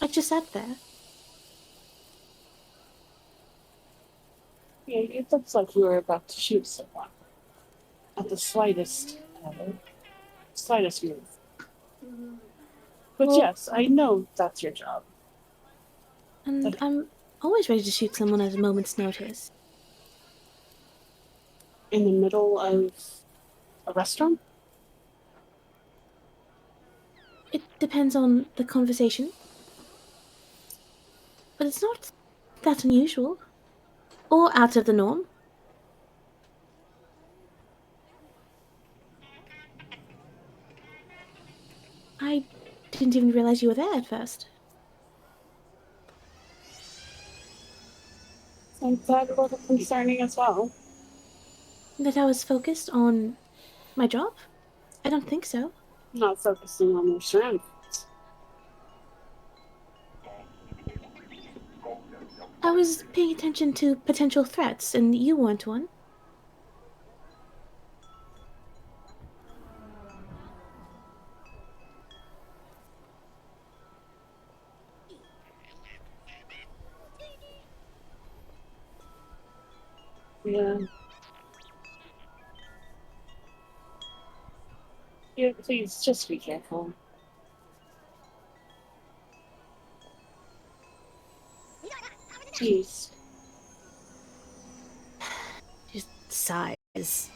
I just sat there. Yeah, it looks like you were about to shoot someone. At the slightest move. But Well- yes, I know that's your job. And I'm always ready to shoot someone at a moment's notice. In the middle of a restaurant? It depends on the conversation. But it's not that unusual. Or out of the norm. I didn't even realize you were there at first. So that a little concerning as well. That I was focused on my job? I don't think so. Not focusing on your surroundings. I was paying attention to potential threats, and you weren't one. Yeah. Yeah, please, just be careful. Please. Just sighs.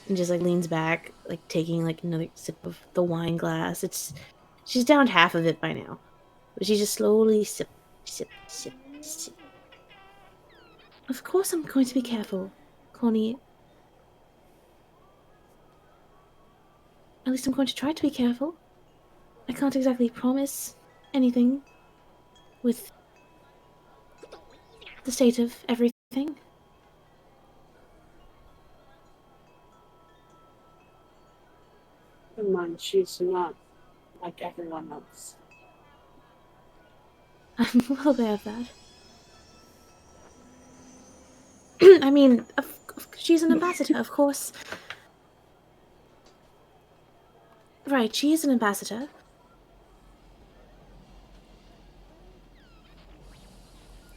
And just like leans back, like taking like another sip of the wine glass. She's downed half of it by now. But she just slowly sip, sip, sip, sip. Of course I'm going to be careful, Connie. At least I'm going to try to be careful. I can't exactly promise anything with the state of everything. Never mind, she's not like everyone else. I'm well aware of that. I mean, she's an ambassador, of course. Right, she is an ambassador.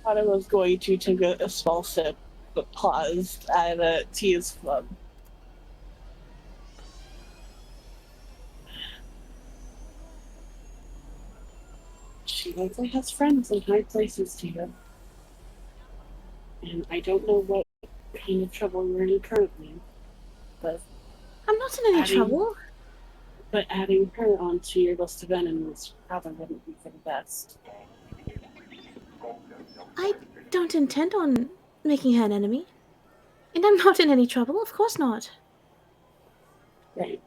Thought I was going to take a small sip, but paused at Tia's club. She likely has friends in high places, Tia. And I don't know what kind of trouble you're in currently, but I'm not in any trouble. But adding her onto your list of enemies probably wouldn't be for the best. I don't intend on making her an enemy. And I'm not in any trouble, of course not. Right.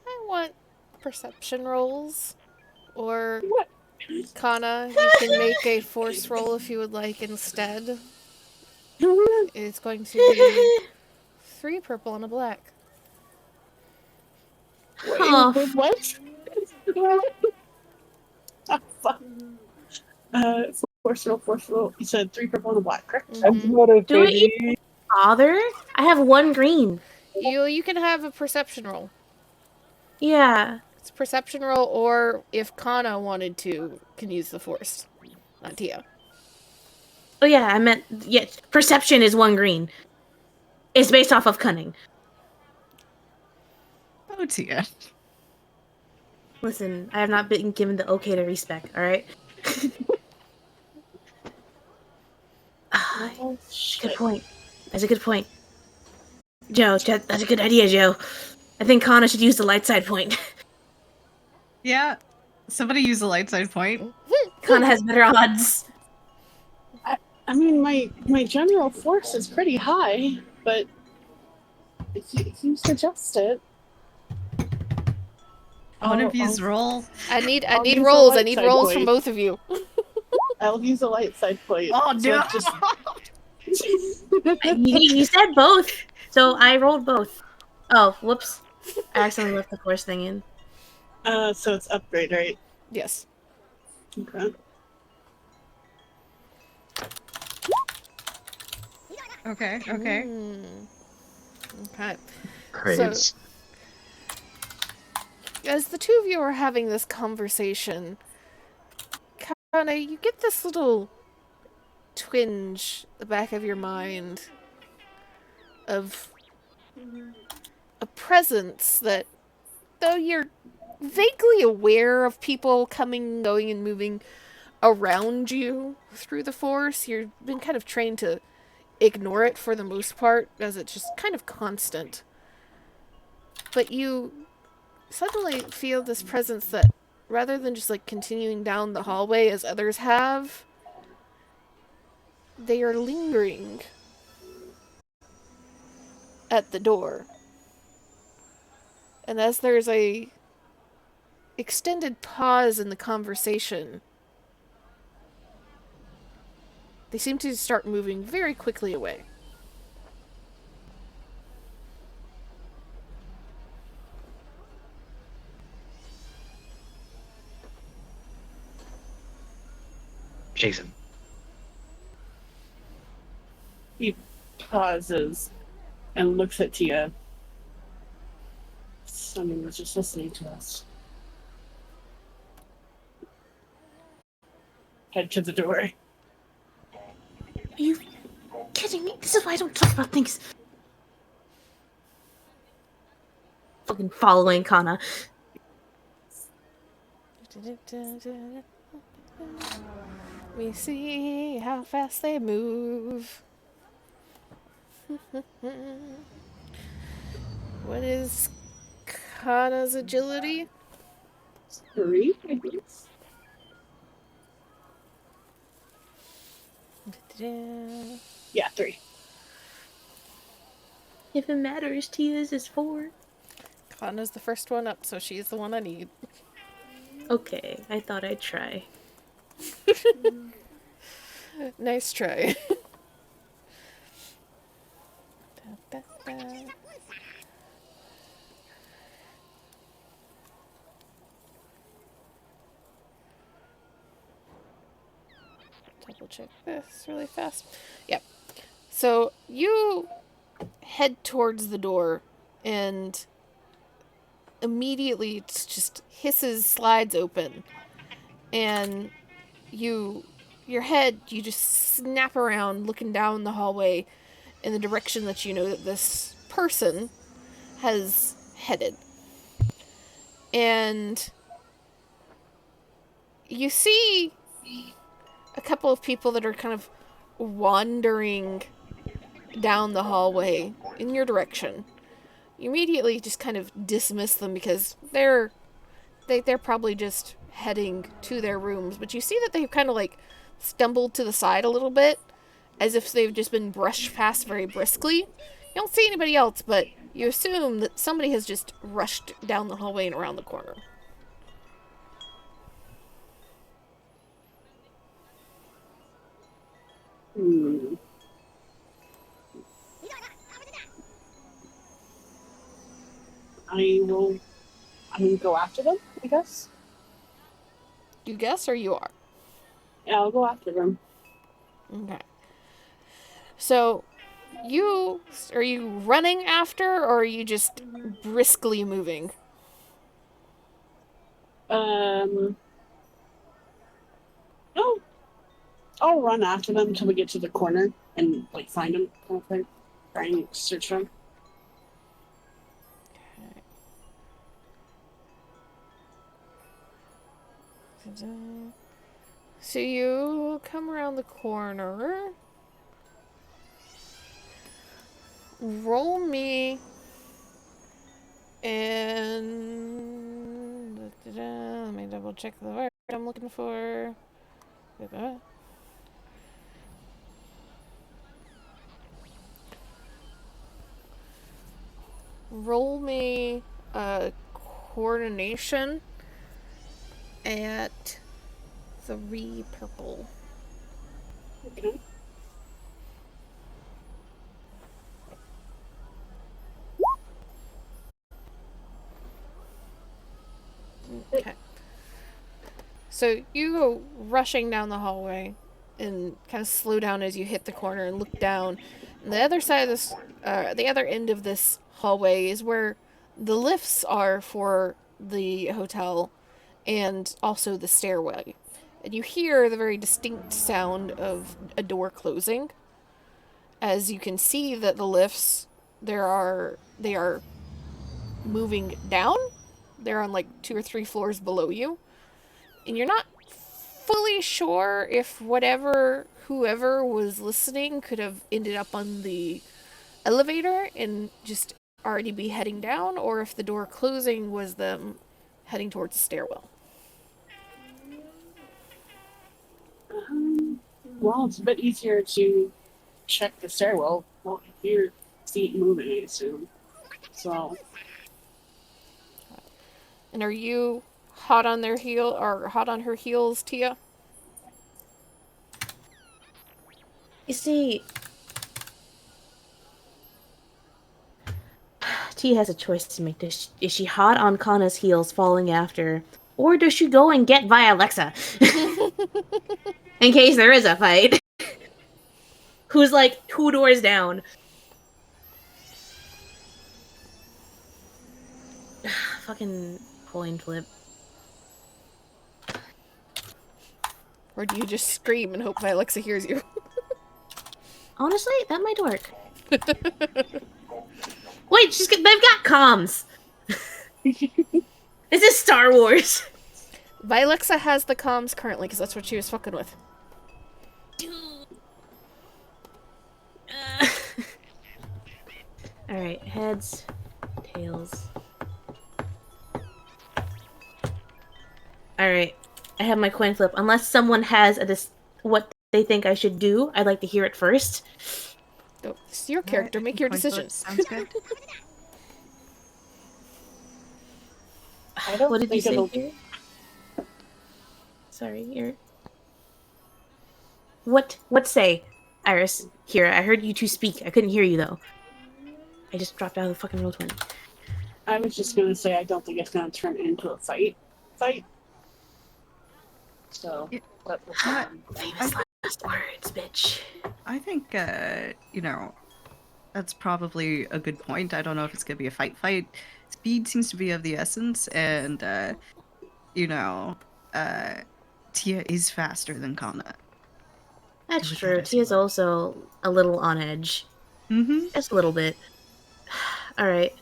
I want perception rolls. Or, What? Kana, you can make a force roll if you would like instead. It's going to be 3 purple and a black. Oh, What? Ah, fuck. Force roll. You said 3 purple and a black, correct? That's Mhm. not a Do it thing. Father? I have 1 green. You can have a perception roll. Yeah. It's a perception roll, or if Kana wanted to, can use the force. Not Tia. Oh yeah, I meant, yeah, perception is 1 green. It's based off of cunning. Oh, Tia. Listen, I have not been given the okay to respec, alright? Oh, Good shit. point. That's a good point. Joe, that's a good idea, Joe. I think Kana should use the light side point. Yeah. Somebody use a light side point. Kana has better odds. I mean, my general force is pretty high, but if you suggest it, One of I'll, you's roll. I need I'll use a rolls. I light need side rolls from point. both of you. I'll use a light side point. Oh So no! just You said both, so I rolled both. Oh, whoops! I accidentally left the force thing in. so it's upgrade, right? Yes. Okay. Okay, okay. Okay. Great. So, as the two of you are having this conversation, Kana, you get this little twinge at the back of your mind of a presence that, though you're vaguely aware of people coming, going, and moving around you through the force, you've been kind of trained to ignore it for the most part, as it's just kind of constant. But you suddenly feel this presence that, rather than just like continuing down the hallway as others have, they are lingering at the door. And as there's a extended pause in the conversation, they seem to start moving very quickly away. Jason. He pauses and looks at Tia. Someone was just listening to us. Head to the door. Are you kidding me? This is why I don't talk about things. Fucking following Kana. We see how fast they move. What is Kana's agility? 3, I guess. Yeah, 3. If it matters, Tia's is 4. Kana's the first one up, so she's the one I need. Okay, I thought I'd try. Nice try. Da, da, da. Double check this really fast. Yep. So you head towards the door, and immediately it's just hisses, slides open, and your head, you just snap around looking down the hallway in the direction that you know that this person has headed. And you see a couple of people that are kind of wandering down the hallway in your direction. You immediately just kind of dismiss them because they're probably just heading to their rooms, but you see that they've kind of like stumbled to the side a little bit, as if they've just been brushed past very briskly. You don't see anybody else, but you assume that somebody has just rushed down the hallway and around the corner. I will go after them, I guess. You guess or you are? Yeah, I'll go after them. Okay. So, are you running after, or are you just briskly moving? Oh, I'll run after them until we get to the corner and like find them, kind of thing. Try and search them. So you come around the corner. Roll me and Let me double check the word I'm looking for. Roll me coordination at 3 purple. Okay. Okay. So you go rushing down the hallway and kind of slow down as you hit the corner and look down. And the other side of this, the other end of this hallway is where the lifts are for the hotel and also the stairway. And you hear the very distinct sound of a door closing. As you can see that the lifts, they are moving down. They're on like 2 or 3 floors below you. And you're not fully sure if whoever was listening could have ended up on the elevator and just already be heading down, or if the door closing was them heading towards the stairwell. Well, it's a bit easier to check the stairwell. Well, hear feet moving, I assume. So, And are you hot on her heels, Tia? You see, T has a choice to make. Is she hot on Kana's heels following after? Or does she go and get via Alexa? In case there is a fight. Who's like 2 doors down. Fucking coin flip. Or do you just scream and hope that Alexa hears you? Honestly, that might work. Wait, they've got comms. This is Star Wars. Vilexa has the comms currently because that's what she was fucking with. Alright, heads, tails. Alright, I have my coin flip. Unless someone has what they think I should do, I'd like to hear it first. Oh, it's your character. Make your Coin flip decision. sounds good. I don't What did you think say it'll... here? Sorry, you're... What say? Iris, here, I heard you two speak. I couldn't hear you, though. I just dropped out of the fucking Roll20. I was just gonna say I don't think it's gonna turn into a fight. So, Yeah. but we'll see. Famous last words, bitch. I think, that's probably a good point. I don't know if it's going to be a fight. Speed seems to be of the essence, and, Tia is faster than Kana. That's With true. that, Tia's also a little on edge. Mm-hmm. Just a little bit. Alright.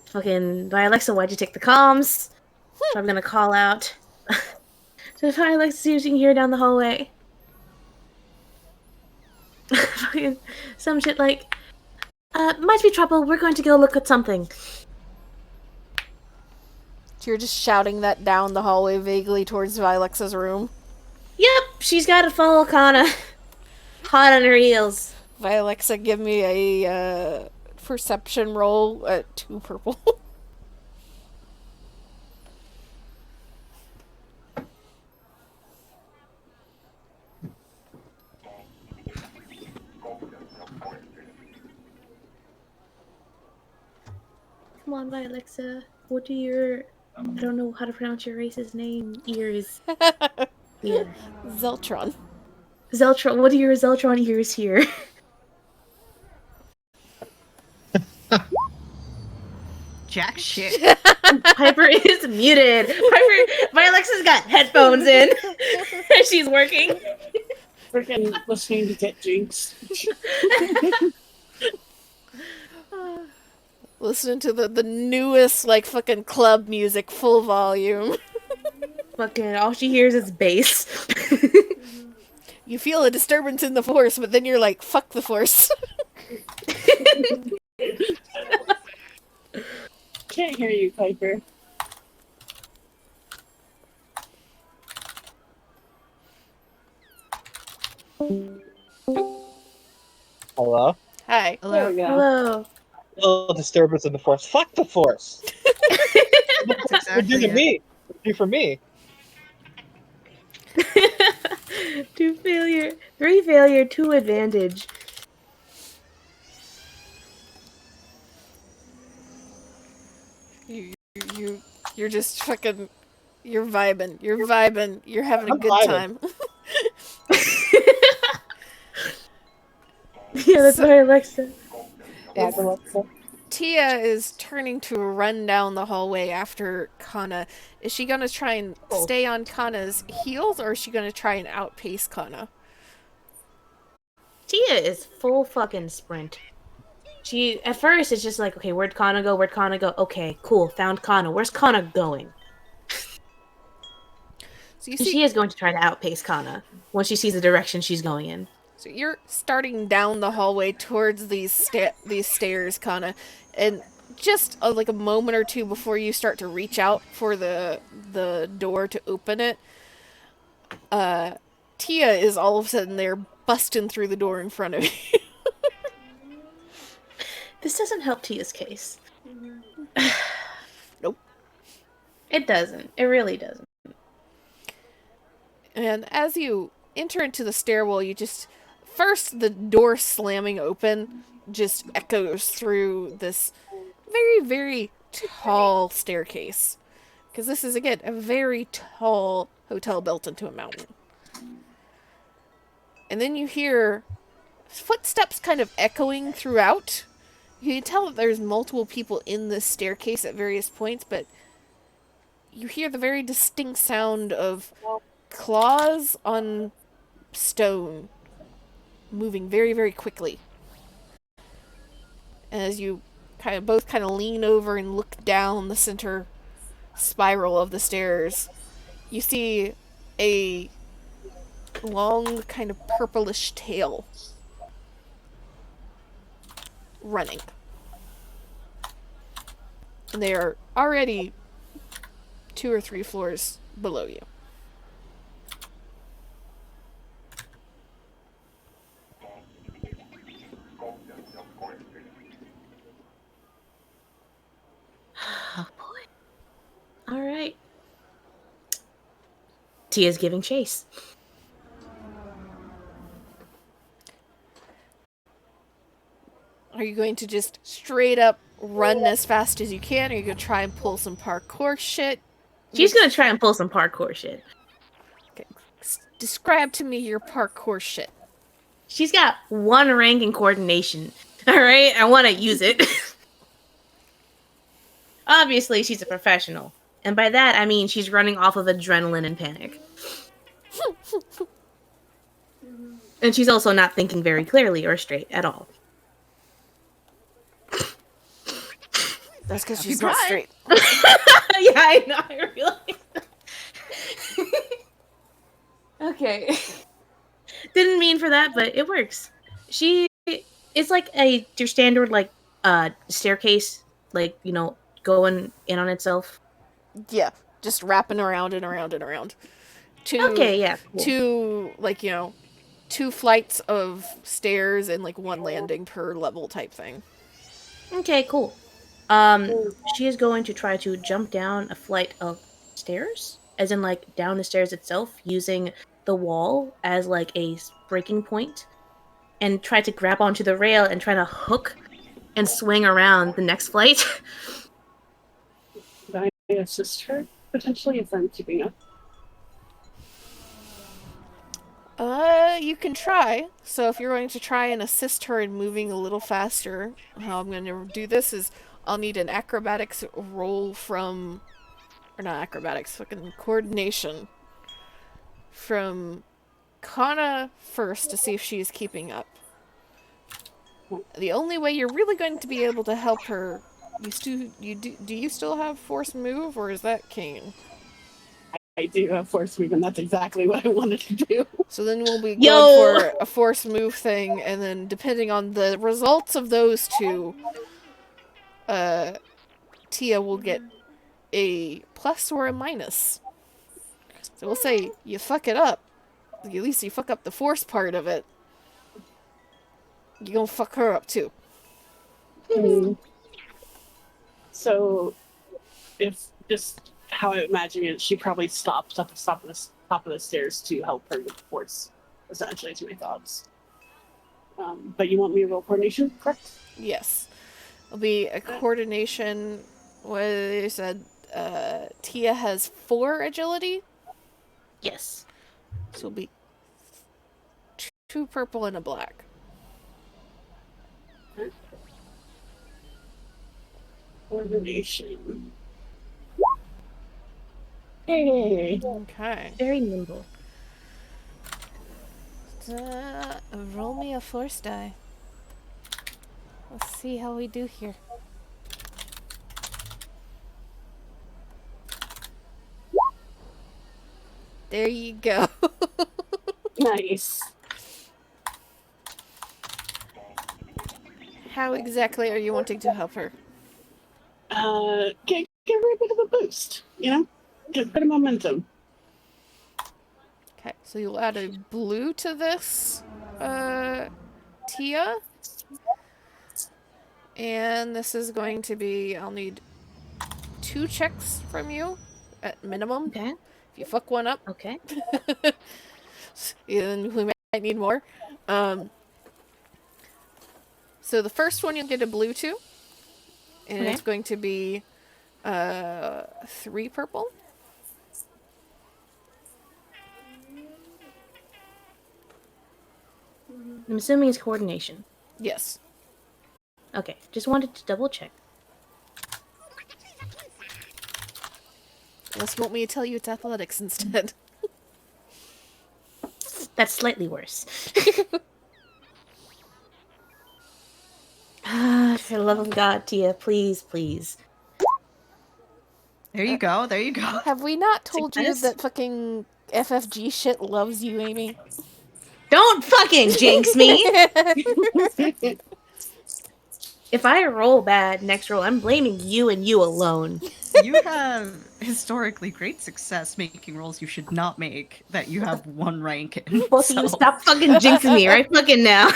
Fucking, by Alexa, why'd you take the comms? So I'm gonna call out. So if Alexa see if she can hear down the hallway. Fucking, some shit like, might be trouble, we're going to go look at something. So you're just shouting that down the hallway vaguely towards Vilexa's room. Yep, she's gotta follow Kana. Hot on her heels. Vilexa, give me a perception roll at 2 purple. Come on, Alexa. What do your... I don't know how to pronounce your race's name. Ears. Yeah. Zeltron. Zeltron. What do your Zeltron ears hear? Jack shit. Piper is muted. My Alexa's got headphones in. She's working. Freaking listening to Get Jinx. Listening to the newest, like, fucking club music, full volume. Fucking, all she hears is bass. You feel a disturbance in the force, but then you're like, fuck the force. Can't hear you, Piper. Hello? Hi. There we go. Hello. Oh, disturbance in the force. Fuck the force. That's You're exactly doing it. me. Do for me. 2 failure. 3 failure, 2 advantage. You're just fucking. You're vibing. You're vibing. You're having a I'm good vibing. time. Yeah, that's So- why Alexa. If Tia is turning to run down the hallway after Kana, is she gonna try and stay on Kana's heels, or is she gonna try and outpace Kana? Tia is full fucking sprint. She at first it's just like, okay, where'd Kana go? Where'd Kana go? Okay, cool, found Kana. Where's Kana going? So you see, She is going to try to outpace Kana once she sees the direction she's going in. so you're starting down the hallway towards these stairs, Kana, and just like a moment or two before you start to reach out for the door to open it, Tia is all of a sudden there busting through the door in front of you. This doesn't help Tia's case. Nope. It doesn't. It really doesn't. And as you enter into the stairwell, you just first the door slamming open just echoes through this very, very tall staircase. Because this is, again, a very tall hotel built into a mountain. And then you hear footsteps kind of echoing throughout. You can tell that there's multiple people in this staircase at various points, but you hear the very distinct sound of claws on stone moving very, very quickly. And as you both kind of lean over and look down the center spiral of the stairs, you see a long kind of purplish tail running. And they are already 2 or 3 floors below you. Oh boy. Alright. Tia's giving chase. Are you going to just straight up run as fast as you can, or are you going to try and pull some parkour shit? She's gonna try and pull some parkour shit. Okay. Describe to me your parkour shit. She's got 1 rank in coordination. Alright, I want to use it. Obviously, she's a professional. And by that, I mean she's running off of adrenaline and panic. And she's also not thinking very clearly or straight at all. That's because Happy she's not pride. straight. Yeah, I know. I realize. Okay. Didn't mean for that, but it works. It's like your standard staircase, like, you know, going in on itself. Yeah, just wrapping around and around and around. Okay, yeah. Cool. 2 flights of stairs and like 1 landing per level type thing. Okay, cool. She is going to try to jump down a flight of stairs, as in like down the stairs itself, using the wall as like a breaking point, and try to grab onto the rail and try to hook and swing around the next flight. Could I assist her? Potentially if I'm keeping up. You can try. So if you're going to try and assist her in moving a little faster, how I'm going to do this is I'll need an acrobatics roll from, or not acrobatics, fucking coordination from Kana first to see if she's keeping up. The only way you're really going to be able to help her, do you still have force move, or is that Kane? I do have force move, and that's exactly what I wanted to do. So then we'll be Yo! going for a force move thing, and then depending on the results of those two, Tia will get a plus or a minus. So we'll say you fuck it up. At least you fuck up the force part of it. You gonna fuck her up too. Mm. So, if just how I imagine it, she probably stops at the top of the stairs to help her with the force. Essentially, is my thoughts. But you want me to roll coordination, correct? Yes. It'll be a coordination. What you said, Tia has 4 agility, Yes. so it'll be 2 purple and a black. Coordination. Hey. Okay. Very nimble. Roll me a force die. Let's see how we do here. There you go. Nice. How exactly are you wanting to help her? Give her a bit of a boost, you know? Get a bit of momentum. Okay, so you'll add a blue to this, Tia. And this is going to be, I'll need 2 checks from you, at minimum. Okay. If you fuck one up, Okay. then we might need more. So the first one you'll get a blue to, and Okay. it's going to be 3 purple. I'm assuming it's coordination. Yes. Okay. Just wanted to double check. Unless you want me to tell you it's athletics instead. That's slightly worse. For the love of God, Tia, please, please. There you go. There you go. Have we not told you Success? that fucking FFG shit loves you, Amy? Don't fucking jinx me! If I roll bad next roll, I'm blaming you and you alone. You have historically great success making rolls you should not make that you have 1 rank in. Both of you stop fucking jinxing me right fucking now.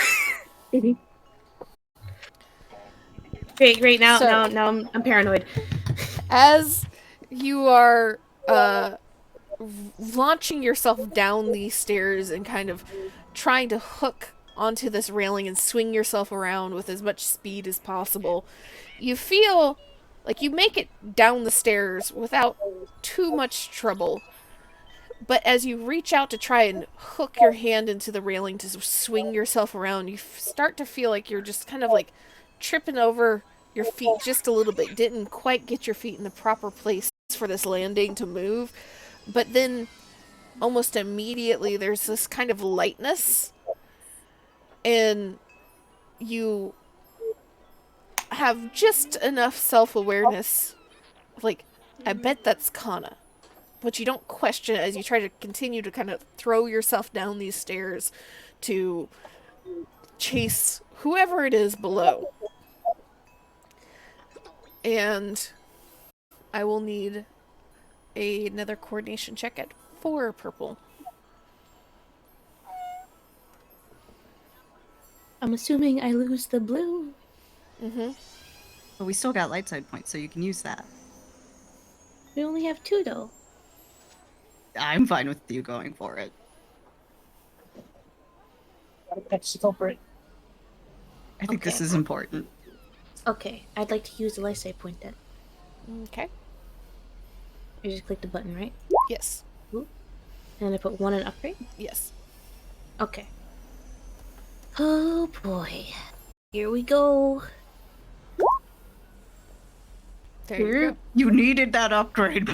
Great. Now, So- now I'm paranoid. As you are launching yourself down these stairs and kind of trying to hook onto this railing and swing yourself around with as much speed as possible, you feel like you make it down the stairs without too much trouble. But as you reach out to try and hook your hand into the railing to swing yourself around, you start to feel like you're just kind of like tripping over your feet just a little bit. Didn't quite get your feet in the proper place for this landing to move. But then almost immediately there's this kind of lightness, and you have just enough self-awareness, like, I bet that's Kana. But you don't question it as you try to continue to kind of throw yourself down these stairs to chase whoever it is below. And I will need another coordination check at 4 purple. I'm assuming I lose the blue. Mm-hmm. But we still got light side points, so you can use that. We only have 2 though. I'm fine with you going for it. Gotta catch the culprit. I think this Okay. is important. Okay, I'd like to use the life save point then. Okay. I just click the button, right? Yes. And I put 1 in upgrade. Yes. Okay. Oh boy. Here we go. There you go. You needed that upgrade.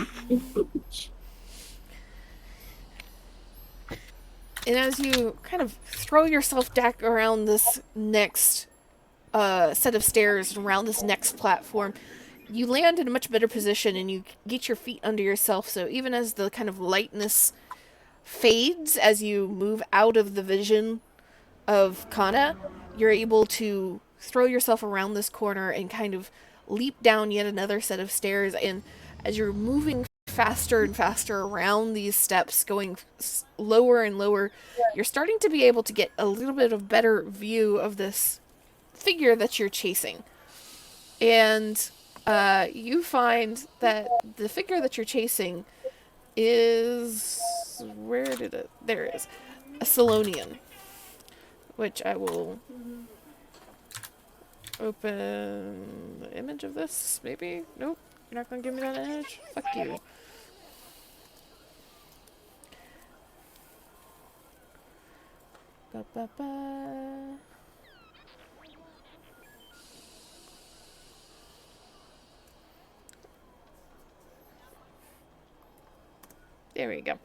And as you kind of throw yourself back around this next set of stairs, around this next platform, you land in a much better position and you get your feet under yourself. So even as the kind of lightness fades as you move out of the vision of Kana, you're able to throw yourself around this corner and kind of leap down yet another set of stairs, and as you're moving faster and faster around these steps, going lower and lower, you're starting to be able to get a little bit of better view of this figure that you're chasing. And you find that the figure that you're chasing is... where did it... there it is. A Salonian. Which I will open the image of this, maybe? Nope. You're not gonna give me that image? Fuck you. Ba, ba, ba. There we go.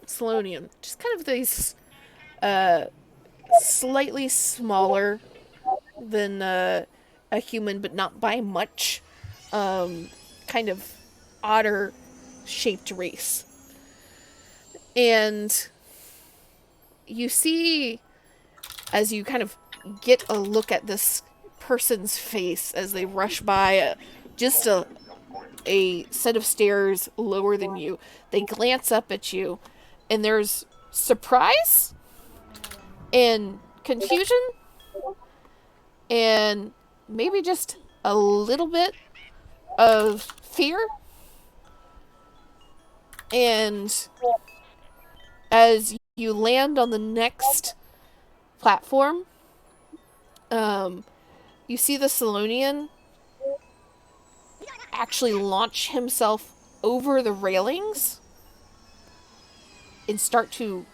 Salonian. Just kind of these slightly smaller than a human, but not by much. Kind of otter shaped race. And you see, as you kind of get a look at this person's face as they rush by just a set of stairs lower than you, they glance up at you, and there's surprise and confusion and maybe just a little bit of fear. And as you land on the next platform, you see the Salonian actually launch himself over the railings and start to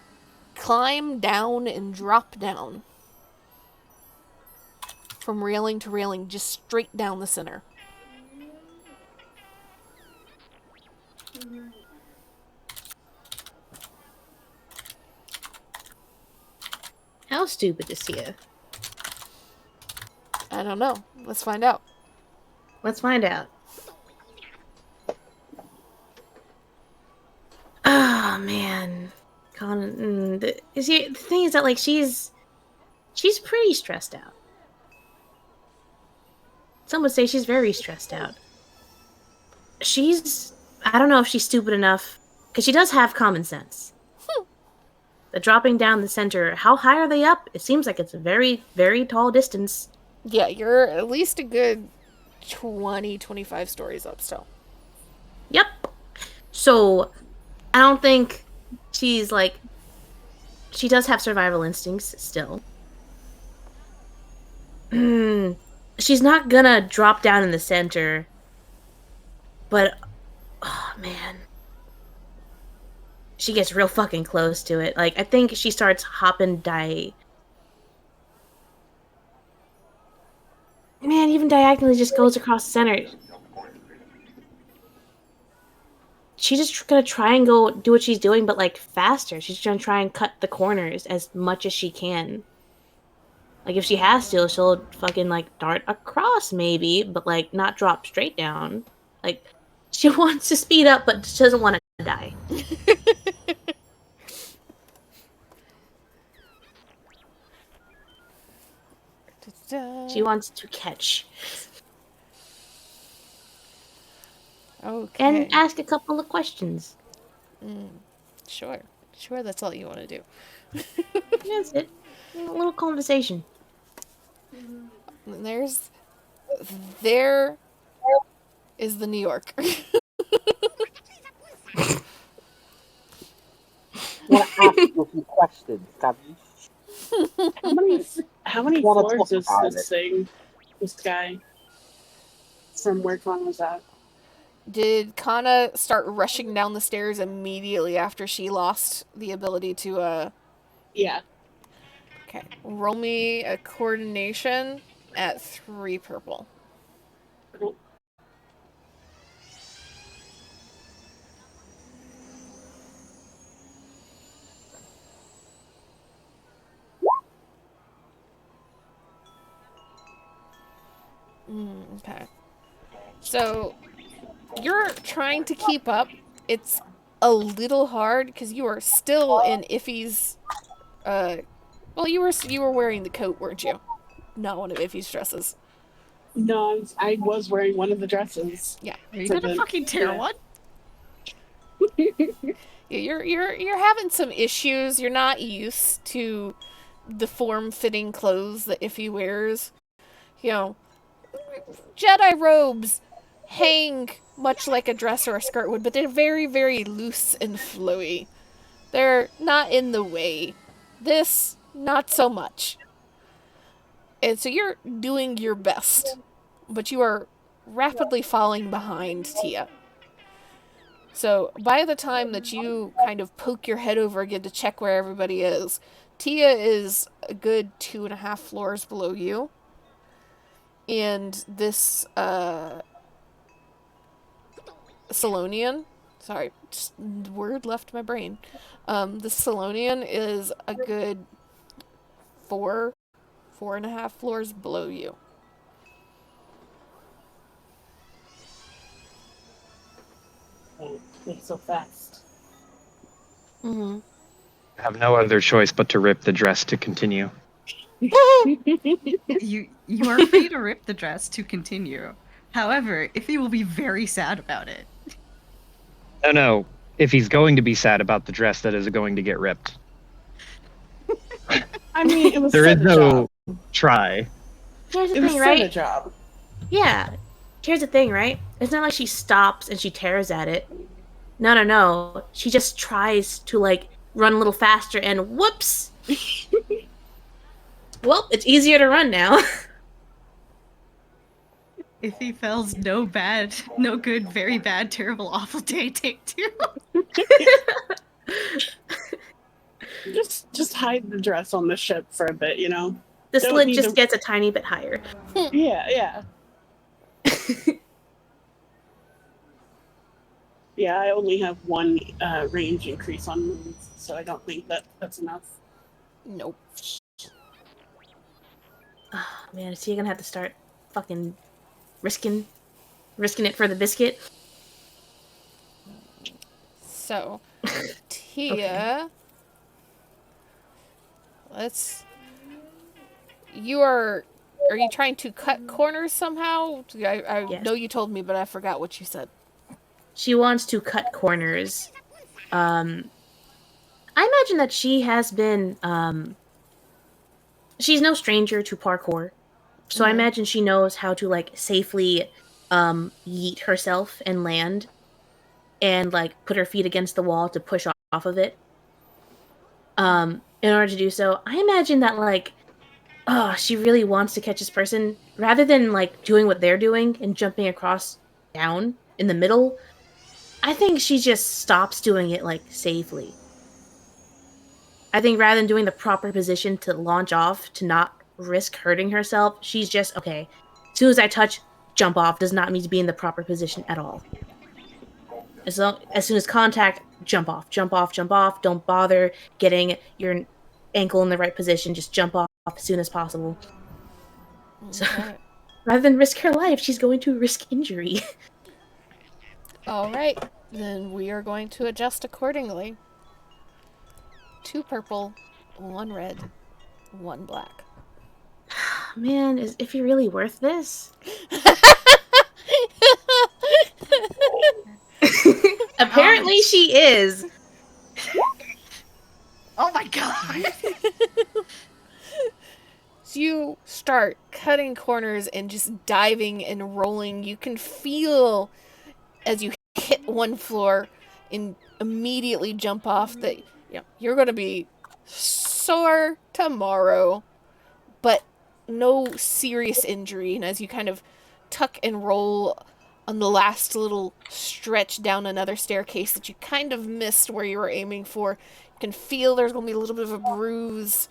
climb down and drop down from railing to railing, just straight down the center. How stupid is Tia? I don't know. Let's find out. Let's find out. Oh man, the thing is that like she's pretty stressed out. Some would say she's very stressed out. I don't know if she's stupid enough, because she does have common sense. The dropping down the center, how high are they up? It seems like it's a very, very tall distance. Yeah, you're at least a good 20, 25 stories up still. Yep. So, I don't think she's like... She does have survival instincts still. She's not gonna drop down in the center. But, oh man. She gets real fucking close to it. Like, I think she starts hopping Man, even diagonally just goes across the center. She's just gonna try and go do what she's doing, but like faster. She's gonna try and cut the corners as much as she can. Like, if she has to, she'll fucking like dart across maybe, but like not drop straight down. Like, she wants to speed up, but she doesn't want to die. She wants to catch. Okay. And ask a couple of questions. Sure. Sure, that's all you want to do. That's it. A little conversation. And there is the New York. Want to ask you a few questions, have you? How many Wanna floors talk is about this thing? This guy? From where Con was at? Did Kana start rushing down the stairs immediately after she lost the ability to, Yeah. Okay. Roll me a coordination at 3 purple. Okay. So, you're trying to keep up. It's a little hard because you are still in Iffy's. Well, you were wearing the coat, weren't you? Not one of Iffy's dresses. No, I was wearing one of the dresses. Yeah. Are you For gonna the- fucking tear yeah. one? You're having some issues. You're not used to the form-fitting clothes that Iffy wears. You know, Jedi robes hang much like a dress or a skirt would, but they're very, very loose and flowy. They're not in the way. This, not so much. And so you're doing your best, but you are rapidly falling behind Tia. So by the time that you kind of poke your head over again to check where everybody is, Tia is a good 2.5 floors below you. And this Salonian, sorry, just word left my brain. This Salonian is a good 4.5 floors below you. Oh, they're so fast. Mm-hmm. I have no other choice but to rip the dress to continue. You are free to rip the dress to continue. However, Iffy will be very sad about it. No. If he's going to be sad about the dress, that is going to get ripped. I mean, it was There is a no job. try. Here's the It was thing, a right? job. Yeah. Here's the thing, right? It's not like she stops and she tears at it. No. She just tries to, like, run a little faster and whoops! Well, it's easier to run now. Iffy fells no good, very bad, terrible, awful day, take 2. Just hide the dress on the ship for a bit, you know? The Don't slit need just to- gets a tiny bit higher. Yeah. Yeah, I only have one range increase on moves, so I don't think that's enough. Nope. Oh, man, is he gonna have to start fucking risking it for the biscuit? So, Tia, are you trying to cut corners somehow? I Yes. know you told me, but I forgot what you said. She wants to cut corners. I imagine that she has been, she's no stranger to parkour. So I Mhm. imagine she knows how to, like, safely, yeet herself and land and, like, put her feet against the wall to push off of it. In order to do so, I imagine that, like, she really wants to catch this person. Rather than, like, doing what they're doing and jumping across down in the middle, I think she just stops doing it, like, safely. I think rather than doing the proper position to launch off to not risk hurting herself, she's just, okay, as soon as I touch, jump off does not need to be in the proper position at all. As soon as contact, jump off. Don't bother getting your ankle in the right position. Just jump off as soon as possible. So, Okay. rather than risk her life, she's going to risk injury. All right. Then we are going to adjust accordingly. 2 purple, 1 red, 1 black. Man, is Iffy really worth this? Apparently she is. Oh my god! So you start cutting corners and just diving and rolling. You can feel as you hit one floor and immediately jump off that you're going to be sore tomorrow, but no serious injury. And as you kind of tuck and roll on the last little stretch down another staircase that you kind of missed where you were aiming for, you can feel there's going to be a little bit of a bruise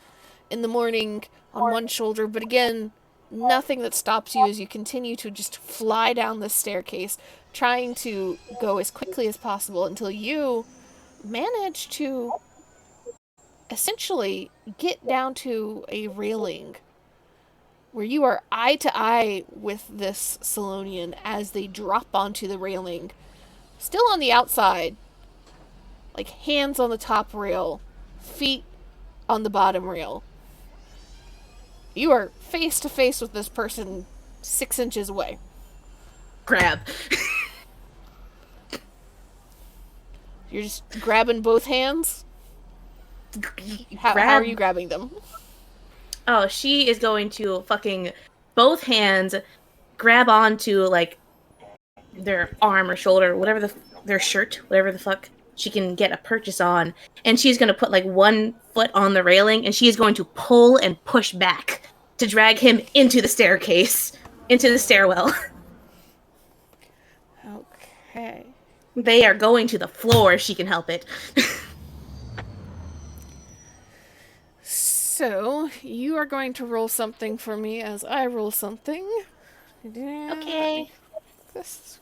in the morning on one shoulder, but again, nothing that stops you as you continue to just fly down the staircase, trying to go as quickly as possible until you manage to essentially get down to a railing where you are eye to eye with this Salonian as they drop onto the railing, still on the outside, like hands on the top rail, feet on the bottom rail. You are face to face with this person 6 inches away. Grab. You're just grabbing both hands? How are you grabbing them? Oh, she is going to fucking both hands grab onto, like, their arm or shoulder, whatever their shirt, whatever the fuck she can get a purchase on, and she's going to put, like, one foot on the railing, and she is going to pull and push back to drag him into the staircase, into the stairwell. Okay. They are going to the floor if she can help it. So, you are going to roll something for me as I roll something. Okay. This.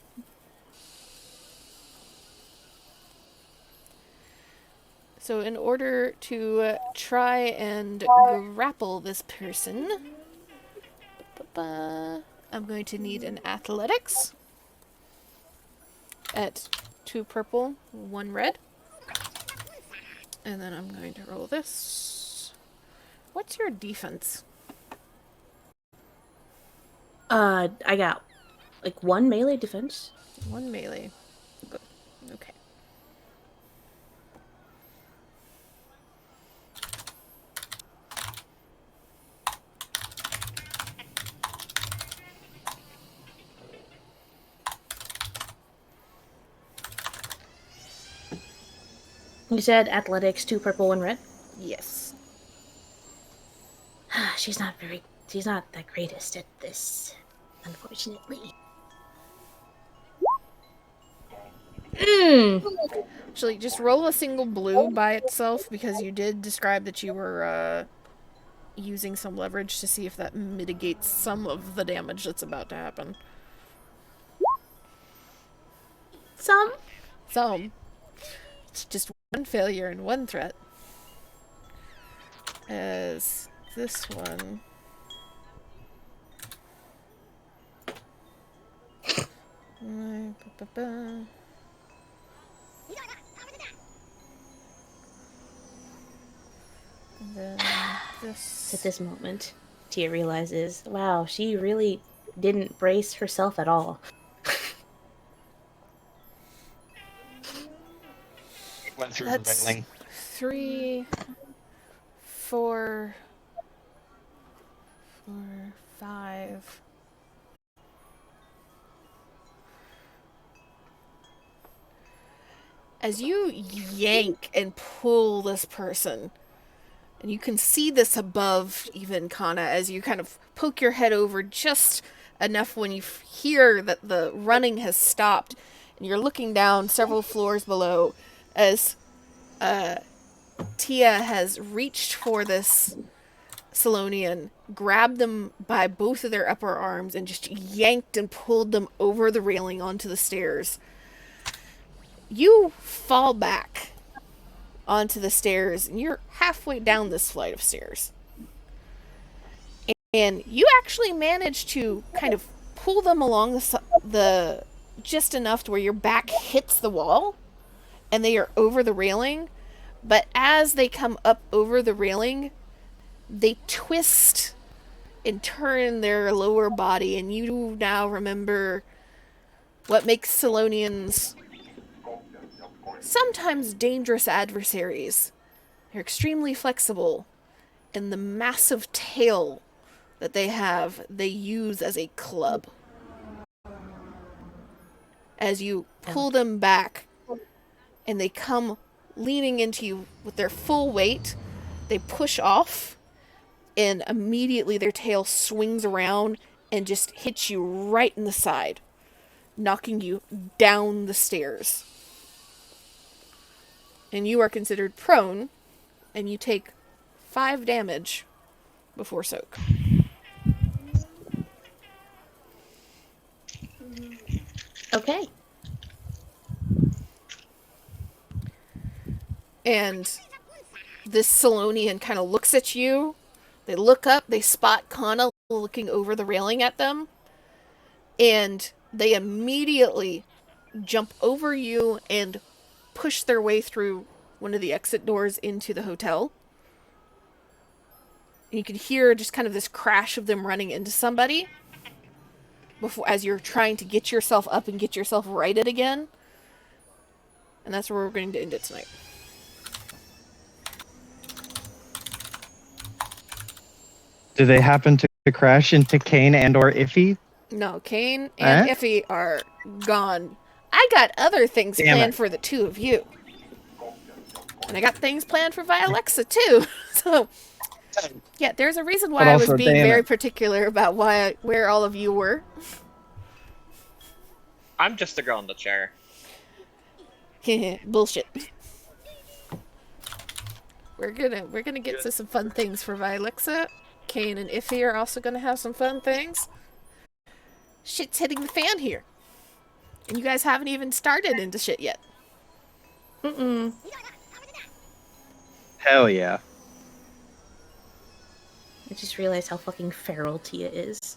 So, in order to try and grapple this person, I'm going to need an athletics at 2 purple, 1 red. And then I'm going to roll this. What's your defense? I got, like, 1 melee defense. 1 melee. Good. Okay. You said athletics, 2 purple, 1 red? Yes. She's not the greatest at this, unfortunately. Actually, just roll a single blue by itself because you did describe that you were using some leverage to see if that mitigates some of the damage that's about to happen. Some? It's just 1 failure and 1 threat. As this one... And then this... At this moment, Tia realizes, wow, she really didn't brace herself at all. Went through That's the railing. 3, 4, 5. As you yank and pull this person, and you can see this above even Kana as you kind of poke your head over just enough when you hear that the running has stopped, and you're looking down several floors below as Tia has reached for this Salonian, grabbed them by both of their upper arms, and just yanked and pulled them over the railing onto the stairs. You fall back onto the stairs, and you're halfway down this flight of stairs. And you actually manage to kind of pull them along the just enough to where your back hits the wall, and they are over the railing. But as they come up over the railing, they twist and turn their lower body, and you now remember what makes Salonians sometimes dangerous adversaries. They're extremely flexible, and the massive tail that they have, they use as a club. As you pull them back, and they come leaning into you with their full weight, they push off, and immediately their tail swings around and just hits you right in the side, knocking you down the stairs. And you are considered prone, and you take 5 damage before soak. Okay. And this Salonian kind of looks at you. They look up, they spot Kana looking over the railing at them, and they immediately jump over you and push their way through one of the exit doors into the hotel. And you can hear just kind of this crash of them running into somebody. before as you're trying to get yourself up and get yourself righted again. And that's where we're going to end it tonight. Do they happen to crash into Kane and or Iffy? No, Kane and Iffy are gone. I got other things planned for the two of you. And I got things planned for Vialexa too. So, yeah, there's a reason why I was being very particular about where all of you were. I'm just a girl in the chair. Bullshit. We're gonna get to some fun things for Vialexa. Kane and Iffy are also gonna have some fun things. Shit's hitting the fan here. And you guys haven't even started into shit yet. Mm-mm. Hell yeah. I just realized how fucking feral Tia is.